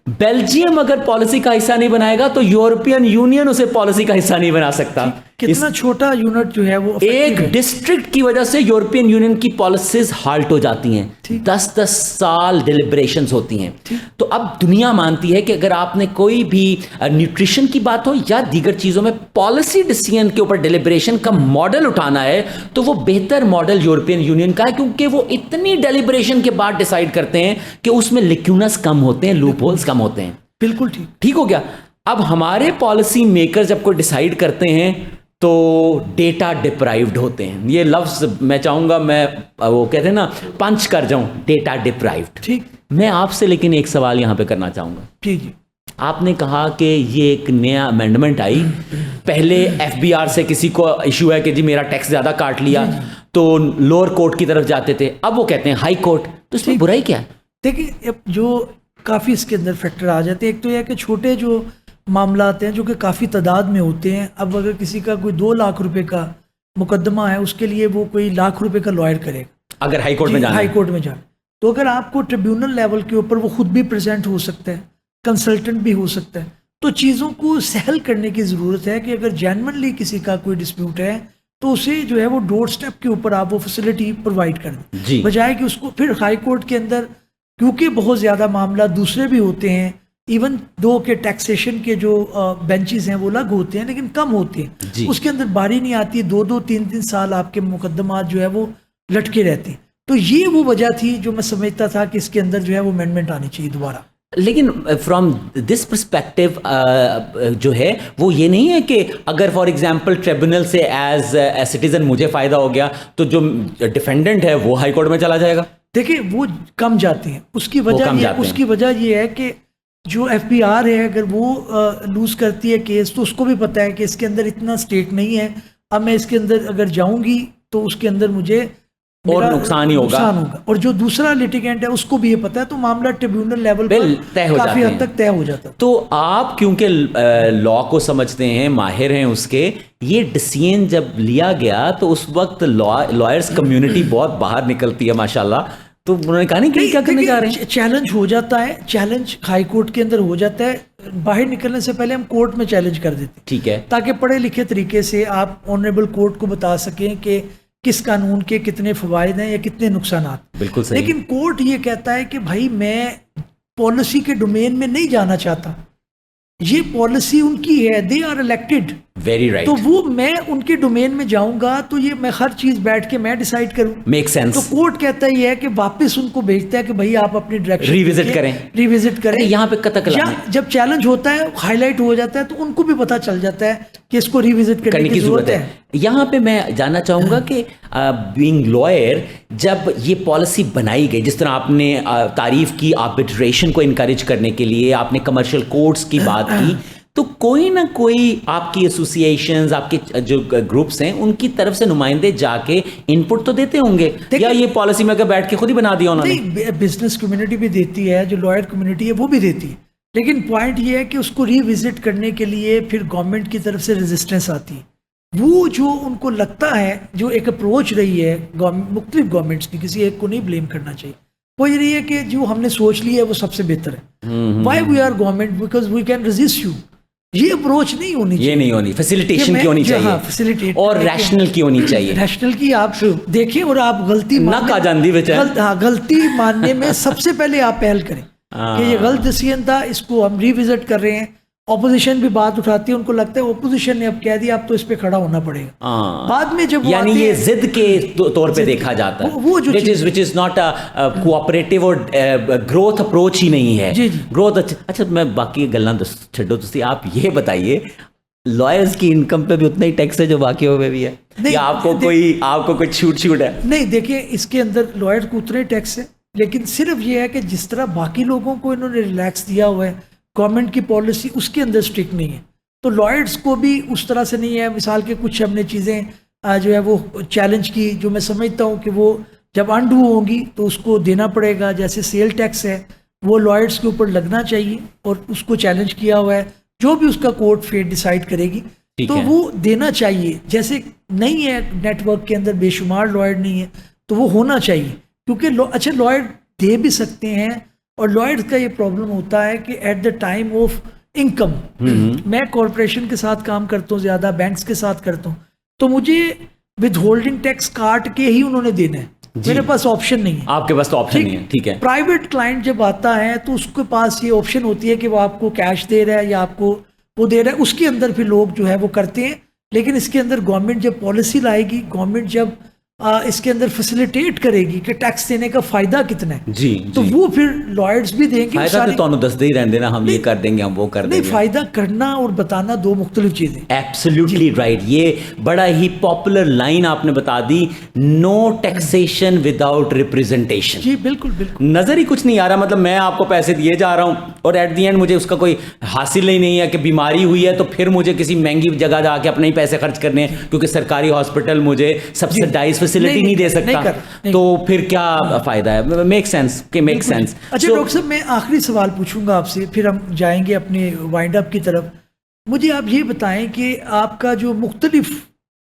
Speaker 2: बेल्जियम अगर पॉलिसी का हिस्सा नहीं बनाएगा तो यूरोपियन यूनियन उसे पॉलिसी का हिस्सा नहीं बना सकता।
Speaker 1: कितना छोटा यूनिट जो है वो
Speaker 2: एक डिस्ट्रिक्ट की वजह से यूरोपियन यूनियन की पॉलिसीज हाल्ट हो जाती हैं। 10-10 साल डिलिब्रेशंस होती हैं। तो अब दुनिया मानती है कि अगर आपने कोई भी न्यूट्रिशन की बात हो या दीगर चीजों में पॉलिसी डिसीजन के ऊपर डिलिब्रेशन का मॉडल उठाना है तो वो बेहतर मॉडल यूरोपियन यूनियन का है, क्योंकि वो इतनी डिलिब्रेशन के बाद डिसाइड करते हैं कि उसमें लिक्यूनस कम होते हैं, लूप होल्स कम होते हैं।
Speaker 1: बिल्कुल
Speaker 2: ठीक हो गया। अब हमारे पॉलिसी मेकर जब कोई डिसाइड करते हैं तो डेटा डिप्राइव्ड होते हैं। ये लफ्ज मैं चाहूंगा मैं वो कहते हैं ना पंच कर जाऊं, डेटा डिप्राइव्ड।
Speaker 1: ठीक।
Speaker 2: मैं आपसे लेकिन एक सवाल यहां पे करना चाहूंगा।
Speaker 1: जी।
Speaker 2: आपने कहा कि ये एक नया अमेंडमेंट आई, पहले एफबीआर से किसी को इशू है कि जी मेरा टैक्स ज्यादा काट लिया तो लोअर कोर्ट की तरफ जाते थे, अब वो कहते हैं हाई कोर्ट। तो इसमें बुराई क्या है?
Speaker 1: देखिए, जो काफ़ी इसके अंदर फैक्टर आ जाते हैं। एक तो यह कि छोटे जो मामला आते हैं जो कि काफ़ी तादाद में होते हैं। अब अगर किसी का कोई 2 लाख रुपए का मुकदमा है, उसके लिए वो कोई लाख रुपए का लॉयर करेगा
Speaker 2: अगर हाई कोर्ट में जाना,
Speaker 1: हाई कोर्ट में जाना। तो अगर आपको ट्रिब्यूनल लेवल के ऊपर वो खुद भी प्रेजेंट हो सकता है, कंसल्टेंट भी हो सकता है, तो चीज़ों को सहल करने की ज़रूरत है कि अगर जेन्युइनली किसी का कोई डिस्प्यूट है तो उसे जो है वो डोर स्टेप के ऊपर आप वो फैसिलिटी प्रोवाइड कर दें, बजाय कि उसको फिर हाई कोर्ट के अंदर, क्योंकि बहुत ज़्यादा मामला दूसरे भी होते हैं, इवन दो के टैक्सेशन के जो बेंचेस हैं वो अलग होते हैं लेकिन कम होते हैं, उसके अंदर बारी नहीं आती, 2-2, 3-3 साल आपके मुकदमात जो है वो लटके रहते हैं। तो ये वो वजह थी जो मैं समझता था कि इसके अंदर जो है वो अमेंडमेंट आनी चाहिए दोबारा।
Speaker 2: लेकिन फ्रॉम दिस पर्सपेक्टिव जो है वो ये नहीं है कि अगर फॉर एग्जांपल ट्रिब्यूनल से एज ए सिटीजन मुझे फायदा हो गया तो जो डिफेंडेंट है वो हाई कोर्ट में चला जाएगा।
Speaker 1: देखिए, वो कम जाते हैं। उसकी वजह ये है कि जो एफबीआर है अगर वो लूज करती है केस तो उसको भी पता है कि इसके अंदर इतना स्टेक नहीं है, अब मैं इसके अंदर अगर जाऊंगी तो उसके अंदर मुझे
Speaker 2: और नुकसान ही होगा।
Speaker 1: और जो दूसरा लिटिगेंट है उसको भी ये पता है, तो मामला ट्रिब्यूनल लेवल पर काफी हद तक तय हो जाता है।
Speaker 2: तो आप क्योंकि लॉ को समझते हैं, माहिर हैं उसके, ये डिसीजन जब लिया गया तो उस वक्त लॉयर्स कम्युनिटी बहुत बाहर निकलती है माशाल्लाह, तो उन्होंने कहा नहीं कि क्या करने जा रहे हैं।
Speaker 1: चैलेंज हो जाता है, चैलेंज हाई कोर्ट के अंदर हो जाता है, बाहर निकलने से पहले हम कोर्ट में चैलेंज कर देते हैं,
Speaker 2: ठीक है,
Speaker 1: ताकि पढ़े लिखे तरीके से आप ऑनरेबल कोर्ट को बता सकें कि किस कानून के कितने फवायद हैं या कितने नुकसान।
Speaker 2: बिल्कुल सही।
Speaker 1: लेकिन कोर्ट ये कहता है कि भाई मैं पॉलिसी के डोमेन में नहीं जाना चाहता, ये पॉलिसी उनकी है, they are elected,
Speaker 2: very right,
Speaker 1: तो वो मैं उनके डोमेन में जाऊंगा तो ये मैं हर चीज बैठ के मैं डिसाइड करूं,
Speaker 2: मेक सेंस।
Speaker 1: तो कोर्ट कहता है ये है कि वापस उनको भेजता है कि भाई आप अपनी डायरेक्शन
Speaker 2: रिविजिट करें। यहाँ पे
Speaker 1: जब चैलेंज होता है, हाईलाइट हो जाता है, तो उनको भी पता चल जाता है कि इसको रिविजिट करने की जरूरत है।
Speaker 2: यहाँ पे मैं जानना चाहूंगा कि बीइंग लॉयर जब ये पॉलिसी बनाई गई, जिस तरह आपने तारीफ की आर्बिट्रेशन को इनकरेज करने के लिए, आपने कमर्शियल कोर्ट्स की बात की, तो कोई ना कोई आपकी एसोसिएशंस, आपके जो ग्रुप्स हैं, उनकी तरफ से नुमाइंदे जाके इनपुट तो देते होंगे, या ये पॉलिसी में बैठ के खुद ही बना दिया उन्होंने?
Speaker 1: बिजनेस कम्युनिटी भी देती है, जो लॉयर कम्युनिटी है वो भी देती है, लेकिन पॉइंट ये है कि उसको रिविजिट करने के लिए फिर गवर्नमेंट की तरफ से रेजिस्टेंस आती है। वो जो उनको लगता है, जो एक अप्रोच रही है मुख्तलिफ गवर्नमेंट्स की, किसी एक को नहीं ब्लेम करना चाहिए, वो ये रही है कि जो हमने सोच लिया है वो सबसे बेहतर है, why we are government, because we can resist you. ये अप्रोच नहीं होनी चाहिए,
Speaker 2: ये नहीं होनी, फैसिलिटेशन की होनी चाहिए,
Speaker 1: फैसिलिटेट
Speaker 2: और रैशनल की होनी चाहिए।
Speaker 1: रैशनल की आप देखें और आप गलती
Speaker 2: ना जानती
Speaker 1: गलती मानने में सबसे पहले आप पहल करें कि ये गलत डिसीजन था, इसको हम रिविजिट कर रहे हैं। ऑपोजिशन भी बात उठाती है, उनको लगता है ऑपोजिशन ने अब कह दिया, अब तो इस पे खड़ा होना पड़ेगा। बाद में जब
Speaker 2: यानी ये जिद के तौर पे देखा जाता है,
Speaker 1: वो जो
Speaker 2: which is not a cooperative और ग्रोथ अप्रोच ही नहीं है।
Speaker 1: जी जी
Speaker 2: ग्रोथ अच्छा मैं बाकी गल्लां छड्डो, तुसी आप ये बताइए लॉयर्स की इनकम पे भी उतना ही टैक्स है जो बाकियों पे भी है, या आपको कोई छूट है?
Speaker 1: नहीं, देखिए इसके अंदर लॉयर को उतने टैक्स है, लेकिन सिर्फ ये है कि जिस तरह बाकी लोगों को इन्होंने रिलैक्स दिया हुआ है, गवर्नमेंट की पॉलिसी उसके अंदर स्ट्रिक्ट नहीं है, तो लॉयर्स को भी उस तरह से नहीं है। मिसाल के कुछ हमने चीज़ें जो है वो चैलेंज की, जो मैं समझता हूँ कि वो जब अनडू होंगी तो उसको देना पड़ेगा। जैसे सेल टैक्स है, वो लॉयर्स के ऊपर लगना चाहिए और उसको चैलेंज किया हुआ है, जो भी उसका कोर्ट फेट डिसाइड करेगी तो वो देना चाहिए। जैसे नहीं है नेटवर्क के अंदर बेशुमार लॉयर नहीं है, तो वो होना चाहिए, क्योंकि अच्छा लॉयर दे भी सकते हैं। और लॉयर्स का ये प्रॉब्लम होता है कि at the time of income, मैं कॉरपोरेशन के साथ काम करता हूँ, ज़्यादा बैंक्स के साथ करता हूँ, तो मुझे विद होल्डिंग टैक्स काट के ही उन्होंने देना है, मेरे पास ऑप्शन नहीं है।
Speaker 2: आपके पास तो ऑप्शन नहीं है, ठीक है।
Speaker 1: प्राइवेट क्लाइंट जब आता है तो उसके पास ये ऑप्शन होती है कि वो आपको कैश दे रहा है या आपको वो दे रहा है, उसके अंदर फिर लोग जो है वो करते हैं। लेकिन इसके अंदर गवर्नमेंट जब पॉलिसी लाएगी, गवर्नमेंट जब इसके अंदर फैसिलिटेट करेगी कि टैक्स देने का फायदा कितना है,
Speaker 2: जी,
Speaker 1: तो वो फिर लॉयर्स भी देंगे।
Speaker 2: फायदा तो ਤੁਹਾਨੂੰ ਦੱਸਦੇ ही रहने देना, हम ये कर देंगे, हम वो कर देंगे।
Speaker 1: नहीं, फायदा करना और बताना दो मुख्तलिफ चीजें।
Speaker 2: एब्सोल्युटली राइट, ये बड़ा ही पॉपुलर लाइन आपने बता दी, नो टैक्सेशन विदाउट रिप्रेजेंटेशन।
Speaker 1: जी बिल्कुल बिल्कुल,
Speaker 2: नजर ही कुछ नहीं आ रहा, मतलब मैं आपको पैसे दिए जा रहा हूं और एट दी एंड मुझे उसका कोई हासिल ही नहीं है कि बीमारी हुई है तो फिर मुझे किसी महंगी जगह जाके अपने ही पैसे खर्च करने हैं, क्योंकि सरकारी हॉस्पिटल मुझे सब्सिडाइज फैसिलिटी नहीं दे सकता, तो फिर क्या फायदा है? मेक सेंस के मेक सेंस।
Speaker 1: अच्छा डॉक्टर साहब, मैं आखिरी सवाल पूछूंगा आपसे, फिर हम जाएंगे अपने वाइंड अप की तरफ। मुझे आप ये बताएं कि आपका जो मुख्तलिफ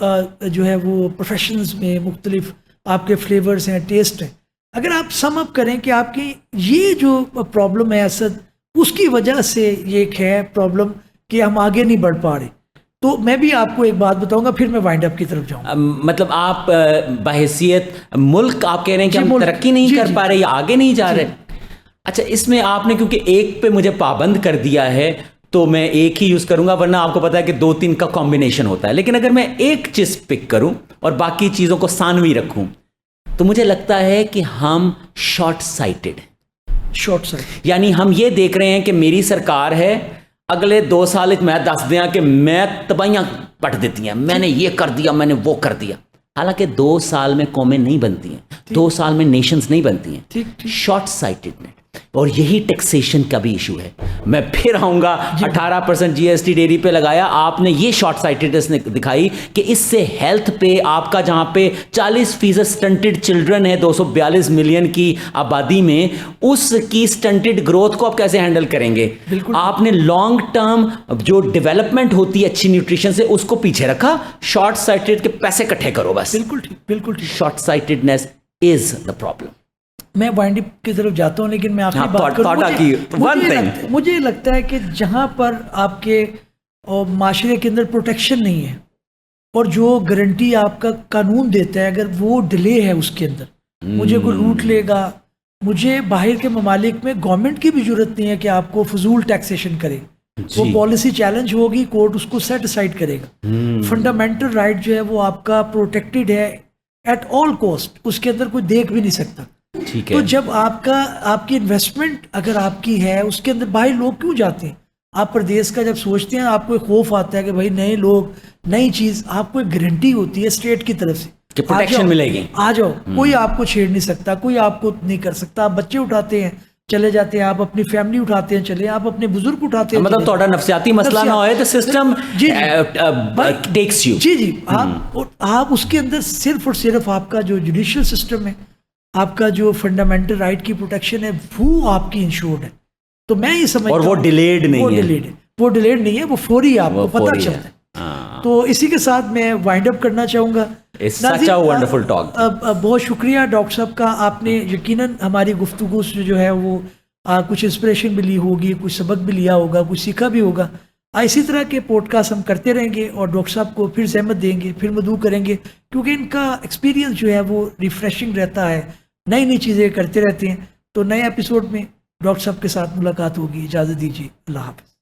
Speaker 1: जो है वो प्रोफेशंस में मुख्तलिफ आपके फ्लेवर्स हैं, टेस्ट हैं, अगर आप सम अप करें कि आपकी ये जो प्रॉब्लम है असद, उसकी वजह से ये एक है प्रॉब्लम कि हम आगे नहीं बढ़ पा रहे, तो मैं भी आपको एक बात बताऊंगा, फिर मैं वाइंड अप की तरफ जाऊंगा।
Speaker 2: मतलब आप बहैसियत मुल्क आप कह रहे हैं कि हम तरक्की नहीं कर पा रहे या आगे नहीं जा रहे। अच्छा, इसमें आपने क्योंकि एक पे मुझे पाबंद कर दिया है तो मैं एक ही यूज करूंगा, वरना आपको पता है कि 2-3 का कॉम्बिनेशन होता है। लेकिन अगर मैं एक चीज पिक करूं और बाकी चीजों को सानवी रखूं, तो मुझे लगता है कि हम शॉर्ट साइटेड, यानी हम ये देख रहे हैं कि मेरी सरकार है, अगले 2 साल मैं दस दिया कि मैं तबाहियां पट देती हैं, मैंने ये कर दिया, मैंने वो कर दिया। हालांकि 2 साल में कौमें नहीं बनती हैं, 2 साल में नेशंस नहीं बनती हैं। शॉर्ट साइटेडनेस, और यही टैक्सेशन का भी इशू है। मैं फिर आऊंगा, 18% जीएसटी डेयरी पे लगाया, आपने ये शॉर्ट साइटेडनेस दिखाई कि इससे हेल्थ पे आपका, जहां पे 40% स्टंटेड चिल्ड्रन है 242 मिलियन की आबादी में, उसकी स्टंटेड ग्रोथ को आप कैसे हैंडल करेंगे? आपने लॉन्ग टर्म जो डेवलपमेंट होती है अच्छी न्यूट्रिशन से, उसको पीछे रखा, शॉर्ट साइटेड के पैसे इकट्ठे करो बस।
Speaker 1: बिल्कुल ठीक, बिल्कुल ठीक।
Speaker 2: Short sightedness is the problem.
Speaker 1: मैं वाइंड अप की तरफ जाता हूं, लेकिन मैं आपकी बात करूं, मुझे लगता है कि जहां पर आपके माशरे के अंदर प्रोटेक्शन नहीं है और जो गारंटी आपका कानून देता है, अगर वो डिले है उसके अंदर, मुझे कोई लूट लेगा, मुझे बाहर के ममालिक में गवर्नमेंट की भी जरूरत नहीं है कि आपको फजूल टैक्सेशन करे, वो पॉलिसी चैलेंज होगी, कोर्ट उसको सेट असाइड करेगा। फंडामेंटल राइट जो है वो आपका प्रोटेक्टेड है एट ऑल कॉस्ट, उसके अंदर कोई देख भी नहीं सकता।
Speaker 2: ठीक है।
Speaker 1: तो जब आपकी इन्वेस्टमेंट अगर आपकी है, उसके अंदर बाहर लोग क्यों जाते हैं? आप प्रदेश का जब सोचते हैं, आपको एक खौफ आता है कि भाई नए लोग, नई चीज, आपको एक गारंटी होती है स्टेट की तरफ से
Speaker 2: कि प्रोटेक्शन मिलेगी,
Speaker 1: आ जाओ, कोई आपको छेड़ नहीं सकता, कोई आपको नहीं कर सकता। आप बच्चे उठाते हैं चले जाते हैं, आप अपनी फैमिली उठाते हैं चले, आप अपने बुजुर्ग उठाते हैं,
Speaker 2: मतलब थोड़ा नफ्सियाती मसला ना होए तो सिस्टम टेक्स यू।
Speaker 1: जी आप उसके अंदर सिर्फ और सिर्फ आपका जो जुडिशियल सिस्टम है, आपका जो फंडामेंटल राइट की प्रोटेक्शन है, वो आपकी इंश्योर्ड है। तो मैं ये समझता हूं,
Speaker 2: और वो डिलेड नहीं है,
Speaker 1: वो डिलेड नहीं है, वो फौरी आपको पता चलता है। तो इसी के साथ मैं वाइंड अप करना चाहूँगा।
Speaker 2: सच अ वंडरफुल टॉक।
Speaker 1: बहुत शुक्रिया डॉक्टर साहब का, आपने यकीनन हमारी गुफ्तगू से जो है वो कुछ इंस्पिरेशन मिली होगी, कुछ सबक भी लिया होगा, कुछ सीखा भी होगा। इसी तरह के पॉडकास्ट हम करते रहेंगे और डॉक्टर साहब को फिर ज़हमत देंगे, फिर मदऊ करेंगे, क्योंकि इनका एक्सपीरियंस जो है वो रिफ़्रेशिंग रहता है, नई नई चीज़ें करते रहते हैं। तो नए एपिसोड में डॉक्टर साहब के साथ मुलाकात होगी। इजाज़त दीजिए, अल्लाह हाफ़िज़।